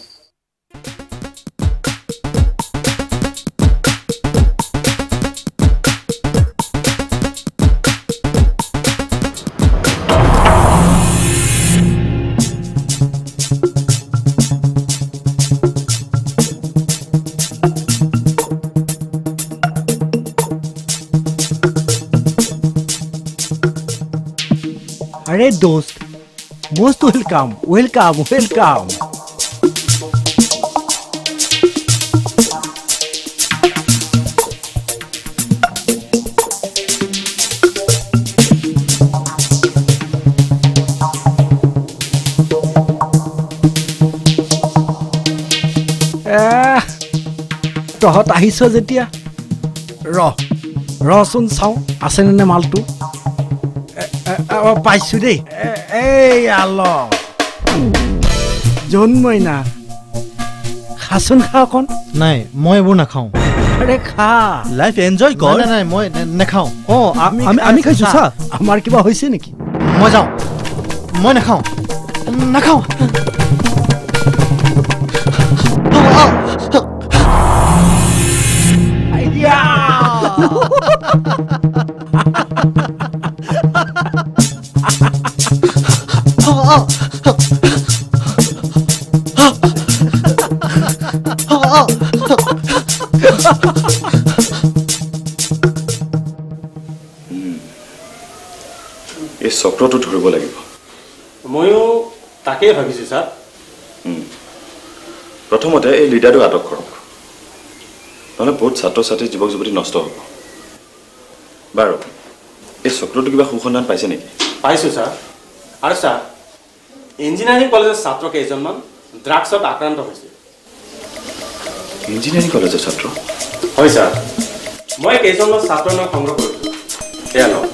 अरे दोस्त मोस्ट वेलकम वेलकम वेलकम তহঁত আহিছ যেতিয়া ৰচোন চাওঁ আছেনে মালটো পাইছো দেই এই আল জন্মইনা খাচোন খা অকণ নাই মই এইবোৰ নাখাওঁ আৰে খা লাইফ এনজয় কৰ নাই নাই মই নাখাওঁ অঁ আমি খাইছো চা আমাৰ কিবা হৈছে নেকি মই যাওঁ মই নাখাওঁ নাখাওঁ এই চক্ৰটো ধৰিব লাগিব ময়ো তাকেই ভাবিছো ছাৰ প্ৰথমতে এই লিডাৰটোক আটক কৰক নহ'লে বহুত ছাত্ৰ ছাত্ৰী যুৱক যুৱতী নষ্ট হ'ব বাৰু এই চক্ৰটো কিবা সুসন্ধান পাইছে নেকি পাইছো ছাৰ আৰু ছাৰ ইঞ্জিনিয়াৰিং কলেজৰ ছাত্ৰ কেইজনমান ড্ৰাগছত আক্ৰান্ত হৈছে ইঞ্জিনিয়াৰিং কলেজৰ ছাত্ৰ হয় ছাৰ মই কেইজনমান ছাত্ৰৰ নাম সংগ্ৰহ কৰিছোঁ সেয়া লওক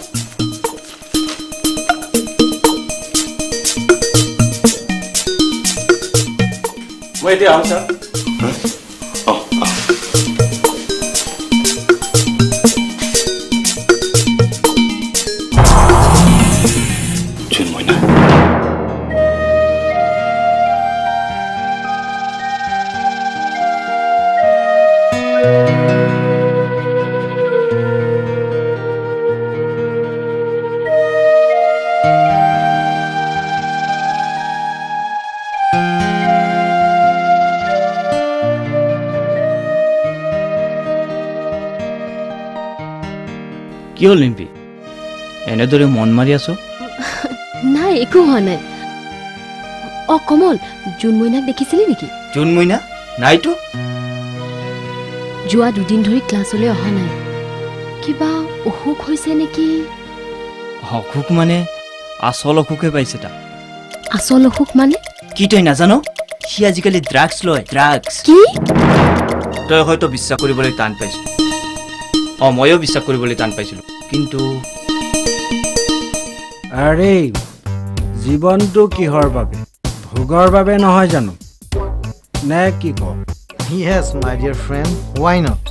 মই এতিয়া আহোঁ ছাৰ কি হ'ল লিম্পি এনেদৰে মন মাৰি আছো নাই একো হোৱা নাই অ কমল জুনমইনাক দেখিছিলি নেকি জুনমইনা নাইতো যোৱা দুদিন ধৰি ক্লাছলৈ অহা নাই কিবা অসুখ হৈছে নেকি অসুখ মানে আচল অসুখে পাইছে তাক আচল অসুখ মানে কি তই নাজানো সি আজিকালি ড্ৰাগছ লয় ড্ৰাগছ কি তই হয়তো বিশ্বাস কৰিবলৈ টান পাইছিলি ময়ো বিশ্বাস কৰিবলৈ টান পাইছিলোঁ কিন্তু আৰে জীৱনটো কিহৰ বাবে ভোগৰ বাবে নহয় জানো নে কি ক Yes, my dear friend. Why not?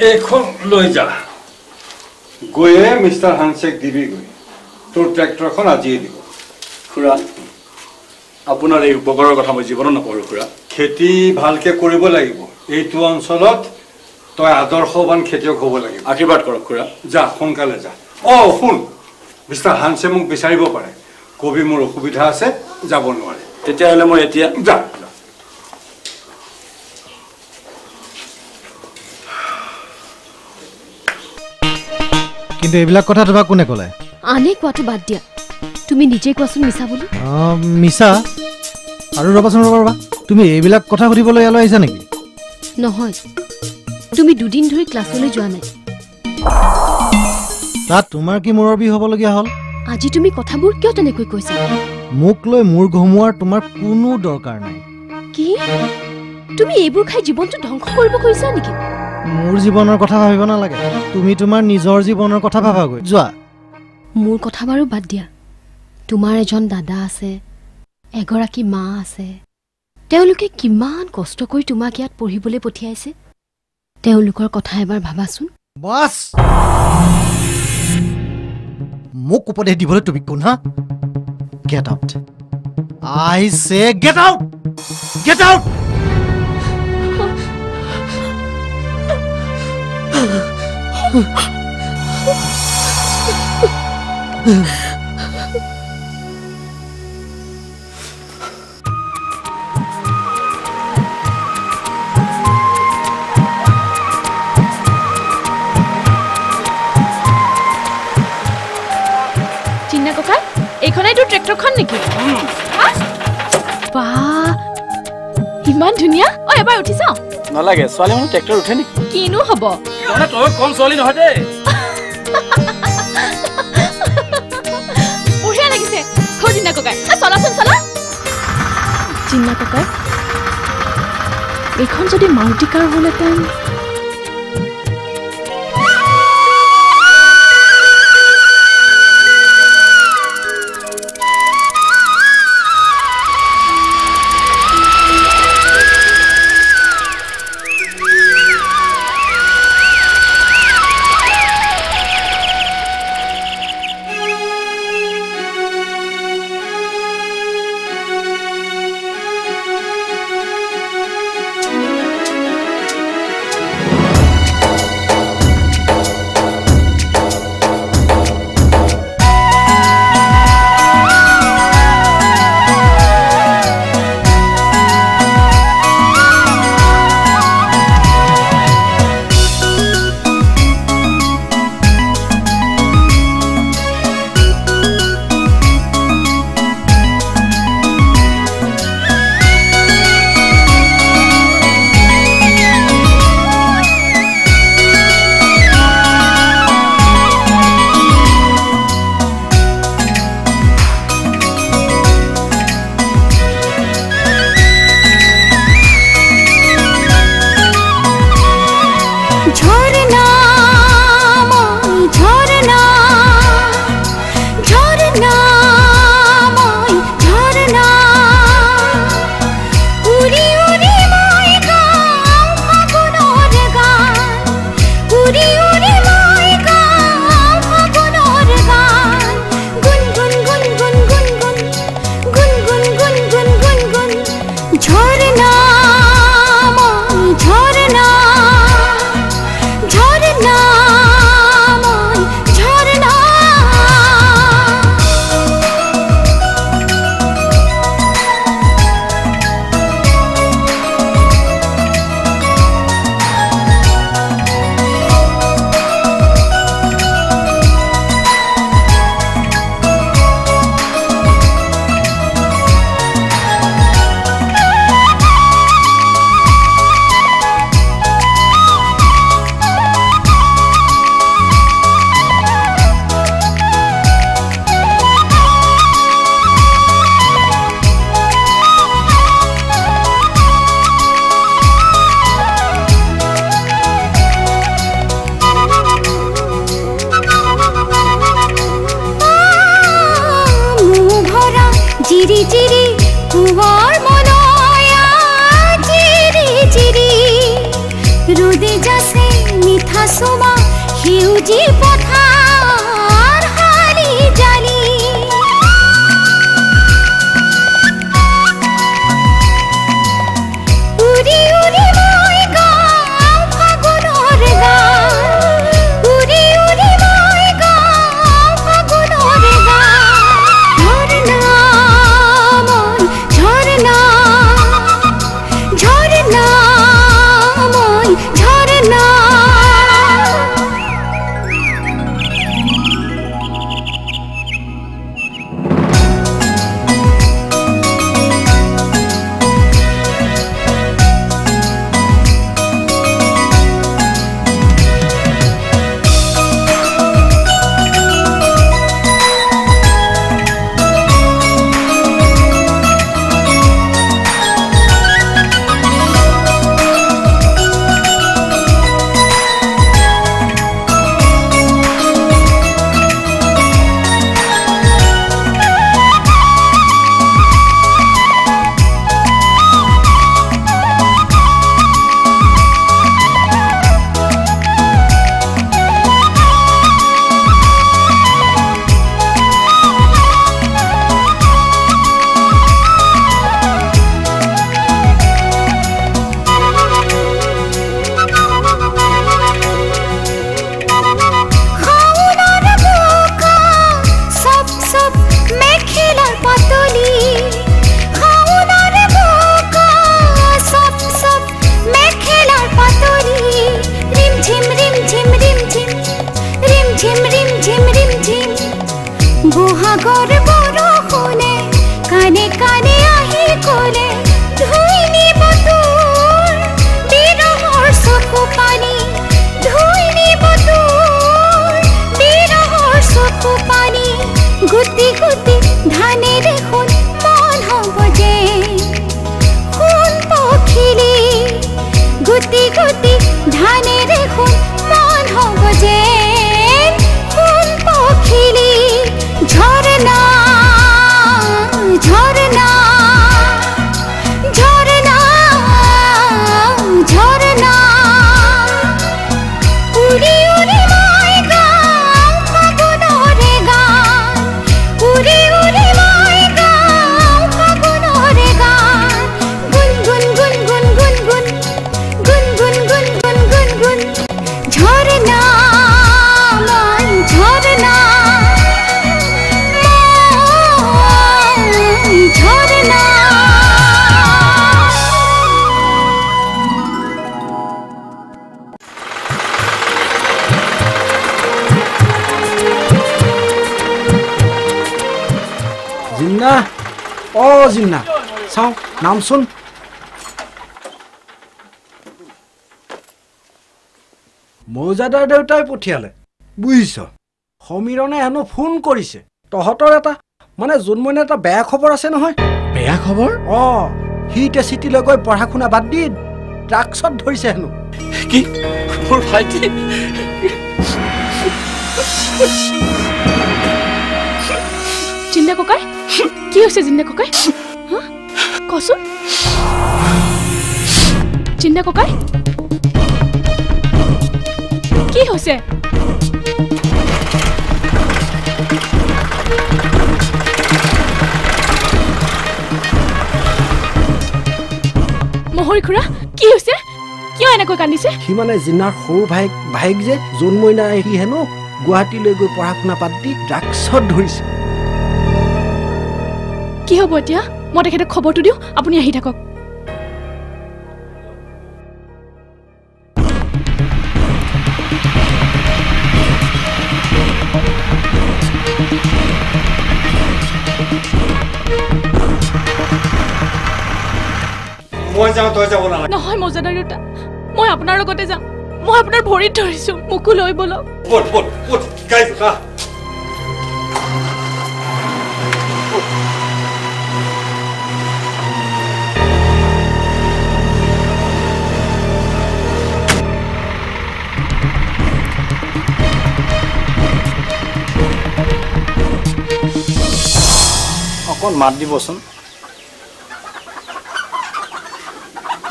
এইখন লৈ যা গৈয়ে মিষ্টাৰ হানছেক দিবিগৈ তোৰ ট্ৰেক্টৰখন আজিয়ে দিব খুৰা আপোনাৰ এই উপকাৰৰ কথা মই জীৱনত নকৰোঁ খুৰা খেতি ভালকে কৰিব লাগিব এইটো অঞ্চলত তই আদৰ্শৱান খেতিয়ক হ'ব লাগিব আশীৰ্বাদ কৰক খুৰা যা সোনকালে যা শুন মিষ্টাৰ হানছে মোক বিচাৰিব পাৰে কবি মোৰ অসুবিধা আছে যাব নোৱাৰে তেতিয়াহ'লে মই এতিয়া যা কিন্তু এইবিলাক কথা তোমাক কোনে ক'লে আনে কোৱাটো বাদ দিয়া তুমি নিজেই কোৱাচোন মিছা বুলি মিছা আৰু ৰ'বা তুমি এইবিলাক কথা সুধিবলৈ ইয়ালৈ আহিছা নেকি নহয় তুমি দুদিন ধৰি ক্লাছলৈ যোৱা নাই তাত তোমাৰ কি মূৰৰ বিষ হ'বলগীয়া হ'ল আজি তুমি কথাবোৰ কিয় তেনেকৈ কৈছা মোক লৈ মূৰ ঘমুৱাৰ তোমাৰ কোনো দৰকাৰ নাই কি তুমি এইবোৰ খাই জীৱনটো ধ্বংস কৰিব খুজিছা নেকি মোৰ জীৱনৰ কথা ভাবিব নালাগে তুমি তোমাৰ নিজৰ জীৱনৰ কথা ভাবাগৈ যোৱা মোৰ কথা বাৰু বাদ দিয়া তোমাৰ এজন দাদা আছে এগৰাকী মা আছে তেওঁলোকে কিমান কষ্ট কৰি তোমাক ইয়াত পঢ়িবলৈ পঠিয়াইছে তেওঁলোকৰ কথা এবাৰ ভাবাচোন বাস মোক উপদেশ দিবলৈ তুমি কোন হা gate out I say get out get out চিন্না ককা এইখনেই তোৰ ট্ৰেক্টৰখন নেকি বাহ ইমান ধুনীয়া এবাৰ উঠি চাওঁ নালাগে ছোৱালী মানুহ ট্ৰেক্টৰ উঠে নেকি কিনো হ'ব তই কম ছোৱালী নহয় দেই বঢ়িয়া লাগিছে চিন্না ককাই চলাচোন চলা চিন্না ককাই এইখন যদি মাৰুতি কাৰ হ'লহেঁতেন ৰোদে চুমা সেউজী পথাৰ হালি জালি উৰি উৰি মই গাওঁ ফাগুনৰ গান উৰি উৰি মই গাওঁ ফাগুনৰ গান ঝৰ্ণা ঝৰ্ণা মই ঝৰ্ণা বহাগৰ বৰষুণে কানে কানে আহি ক'লে ধুই নিব তোৰ বিৰহৰ চকু পানী ধুই নিব তোৰ বিৰহৰ চকু পানী গুটি গুটি ধানে দেখোন মন হ'ব যে সোণ পখিলি গুটি গুটি ধানে দেখোন মন হ'ব যে সোণ পখিলি ঝৰ্ণা ঝৰ্ণা ঝৰ্ণা ঝৰ্ণা উৰি উৰি মই গাওঁ ফাগুনৰ গান উৰি উৰি মই গাওঁ ফাগুনৰ গান গুণ গুণ গুণ গুণ গুণ গুণ গুণ গুণ গুণ গুণ গুণ গুণ ঝৰ্ণা মই ঝৰ্ণা ঝৰ্ণা জিন্না অ জিন্না চাওঁ নামচোন মৌজাদাৰ দেউতাই পঠিয়ালে বুজিছ সমীৰণে হেনো ফোন কৰিছে তহঁতৰ এটা মানে জোনমইনা এটা বেয়া খবৰ আছে নহয় বেয়া খবৰ অ সি এতিয়া চিটিলৈ গৈ পঢ়া শুনা বাদ দি ড্ৰাগছত ধৰিছে হেনো কি মোৰ ভাইটি জিন্দা ককাই কি হৈছে জিন্দা ককাই কচোন জিন্দা ককাই কি হৈছে মহৰি খুৰা কি হৈছে কিয় এনেকৈ কান্দিছে সি মানে জিন্নাৰ সৰু ভাইক যে জোনমইনা সি হেনো গুৱাহাটীলৈ গৈ পঢ়া শুনা বাদ দি ড্ৰাগছত ধৰিছে কি হ'ব এতিয়া মই তেখেতক খবৰটো দিওঁ আপুনি আহি থাকক মই যাওঁ তই যাব নালাগে নহয় মৌজাদাৰ দেউতা মই আপোনাৰ লগতে যাম মই আপোনাৰ ভৰিত ধৰিছো মোকো লৈ বলক বল বল বল গাই কা অকণ মাত দিবচোন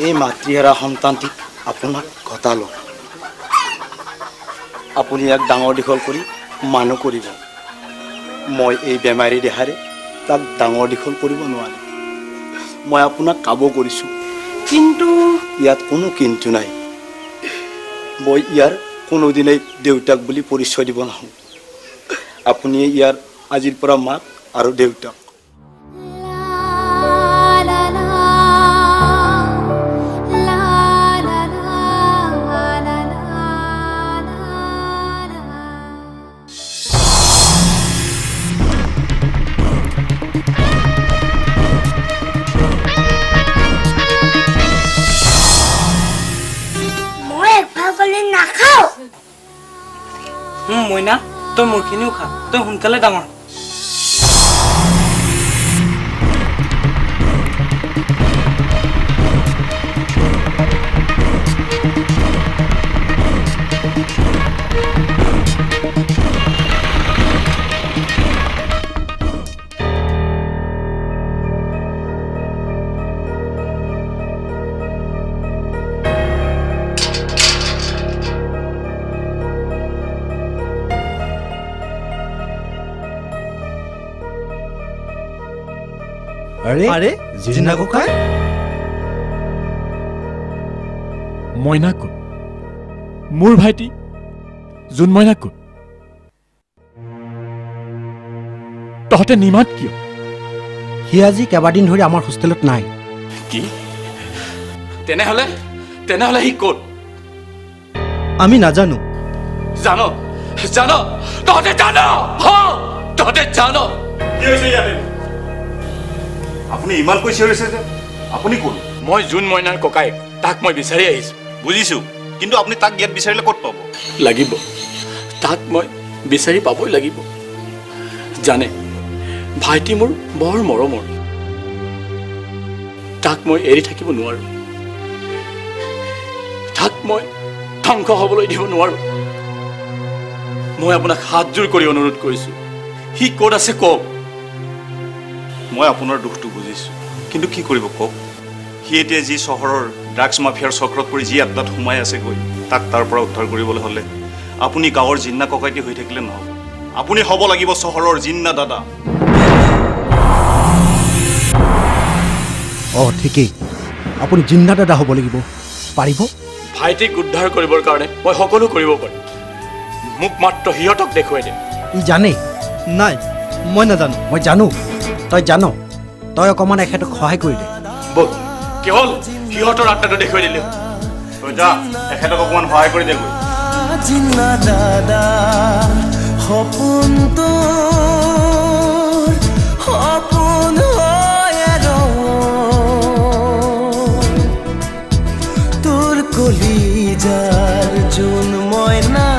এই মাতৃহাৰা সন্তানটিক আপোনাক ঘটালো আপুনি ইয়াক ডাঙৰ দীঘল কৰি মানুহ কৰিব মই এই বেমাৰী দেহাৰে তাক ডাঙৰ দীঘল কৰিব নোৱাৰিম মই আপোনাক কাব কৰিছোঁ কিন্তু ইয়াত কোনো কিন্তু নাই মই ইয়াৰ কোনোদিনেই দেউতাক বুলি পৰিচয় দিব নাহোঁ আপুনি ইয়াৰ আজিৰ পৰা মাক আৰু দেউতাক মইনা তই মোৰখিনিও খা তই সোনকালে ডাঙৰ আৰে জিনা ককাই মইনা ক'ত মোৰ ভাইটি জোন মইনা ক'ত তহঁতে নিমাত কিয় সি আজি কেইবাদিন ধৰি আমাৰ হোষ্টেলত নাই কি তেনেহলে সি ক'ত আমি নাজানো জানো তহঁতে জানো কি হৈছে ইয়াতে আপুনি ইমান কৈ চিঞৰিছে যে আপুনি কোন মই জোন মইনাৰ ককায়েক তাক মই বিচাৰি আহিছো বুজিছো কিন্তু আপুনি তাক ইয়াত বিচাৰিলে ক'ত পাব লাগিব তাক মই বিচাৰি পাবই লাগিব জানে ভাইটি মোৰ বৰ মৰমৰ তাক মই এৰি থাকিব নোৱাৰো তাক মই ধ্বংস হ'বলৈ দিব নোৱাৰো মই আপোনাক হাতজোৰ কৰি অনুৰোধ কৰিছো সি ক'ত আছে কওক মই আপোনাৰ দুখটো বুজিছোঁ কিন্তু কি কৰিব কওক সি এতিয়া যি চহৰৰ ড্ৰাগছ মাফিয়াৰ চক্ৰত পৰি যি আড্ডাত সোমাই আছেগৈ তাক তাৰ পৰা উদ্ধাৰ কৰিবলৈ হ'লে আপুনি গাঁৱৰ জিন্না ককাইটি হৈ থাকিলে নহ'ব আপুনি হ'ব লাগিব চহৰৰ জিন্না দাদা ঠিকেই আপুনি জিন্না দাদা হ'ব লাগিব পাৰিব ভাইটিক উদ্ধাৰ কৰিবৰ কাৰণে মই সকলো কৰিব পাৰিম মোক মাত্ৰ সিহঁতক দেখুৱাই দে ই জানে নাই মই নাজানো মই জানো তই জানো তই অকণমান এখেতক সহায় কৰি দে বল কেৱল সিহঁতৰ আত্মাটো দেখুৱাই দিলে তই যা এখেতক অকণমান সহায় কৰি দে গৈ জিন্না দাদা সপোন সপোন তোৰ কলিজাৰ জোন মইনা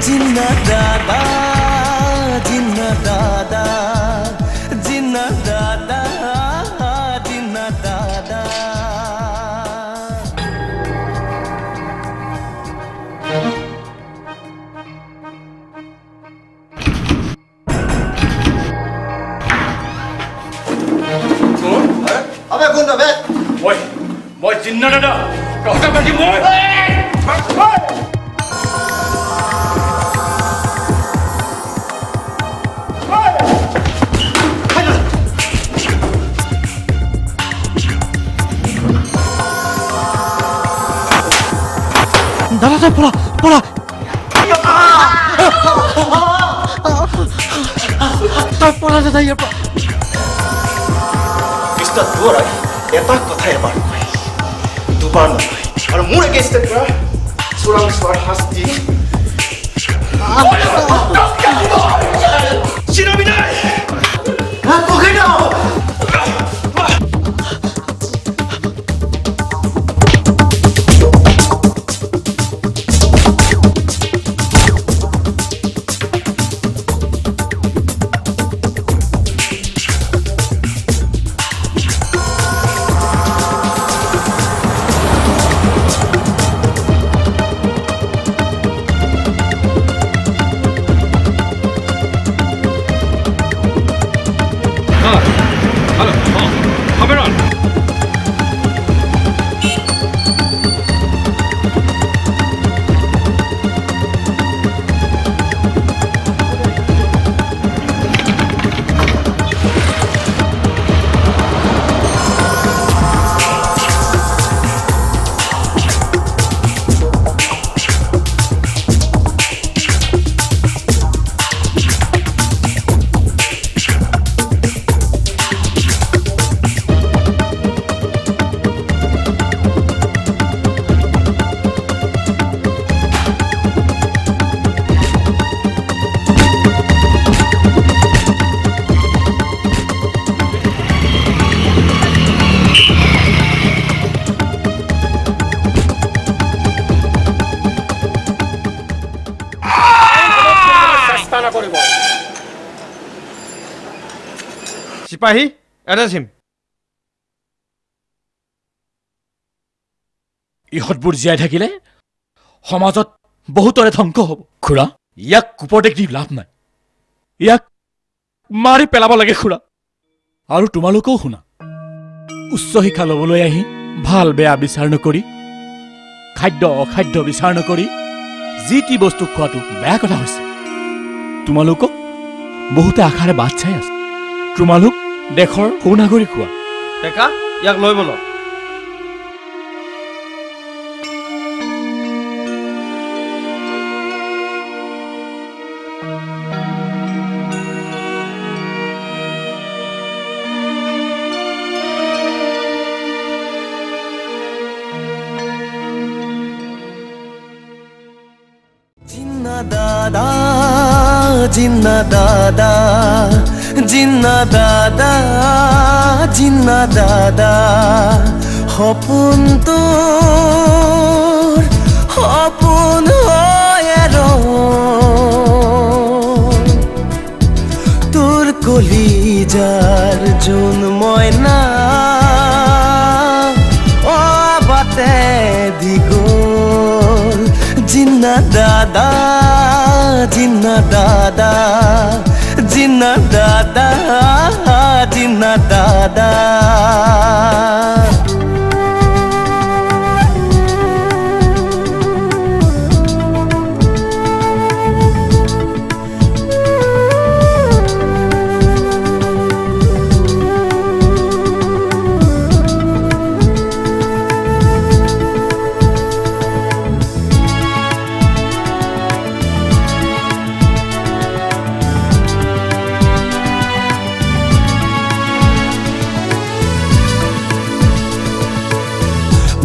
জিন্না দাদা জিন্না দাদা জিন্না দাদা জিন্না দাদা আবে কোন বে মই জিন্না দাদা কথা পাতি মই দাদা তই পলা তই পলা দাদা ইয়াৰ পৰা মিষ্টাৰ দুৱাৰাই এটা কথা এবাৰ কয় দুবাৰ নকয় আৰু মোৰ এগেইনষ্টত কৰা চোৰাংচোৱাৰ শাস্তি চিনাবি নাই কখে যাও চিপাহী এৰেষ্ট হিম। ইহঁতবোৰ জীয়াই থাকিলে সমাজত বহুতৰে ধ্বংস হ'ব। খুৰা, ইয়াক কুপদেশ দি লাভ নাই, ইয়াক মাৰি পেলাব লাগে খুৰা। আৰু তোমালোকেও শুনা, উচ্চ শিক্ষা ল'বলৈ আহি ভাল বেয়া বিচাৰ নকৰি, খাদ্য অখাদ্য বিচাৰ নকৰি যি টি বস্তু খোৱাটো বেয়া কথা হৈছে। তোমালোকক বহুতে আশাৰে বাট চাই আছে। তোমালোক দেশৰ সুনাগৰিক হোৱা। ডেকা ইয়াক লৈ বলক। দাদা জিন্না দাদা জিন্না দাদা জিন্না দাদা সপোন তোৰ সপোন হয় তোৰ কলিজাৰ জোন মইনা বাটে দি গ'ল জিন্না দাদা জিন্না দাদা জিন্না দাদা জিন্না দাদা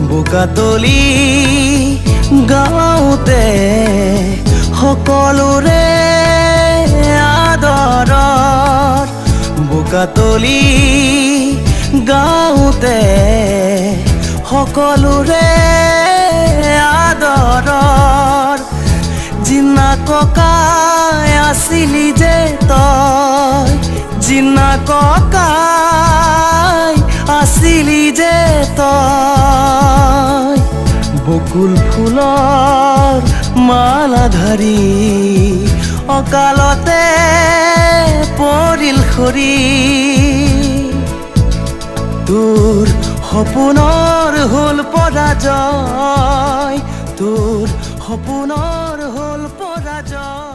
বোকাতলি গাঁৱতে সকলোৰে আদৰত বোকাতলি গাঁৱতে সকলোৰে আদৰত জিন্না ককাই আছিলি যে তই জিন্না ককাই আছিলি যে তই বকুল ফুলৰ মালা ধৰি অকালতে পৰিল খৰি তোৰ সপোনৰ হ'ল পৰাজয় তোৰ সপোনৰ হ'ল পৰাজয়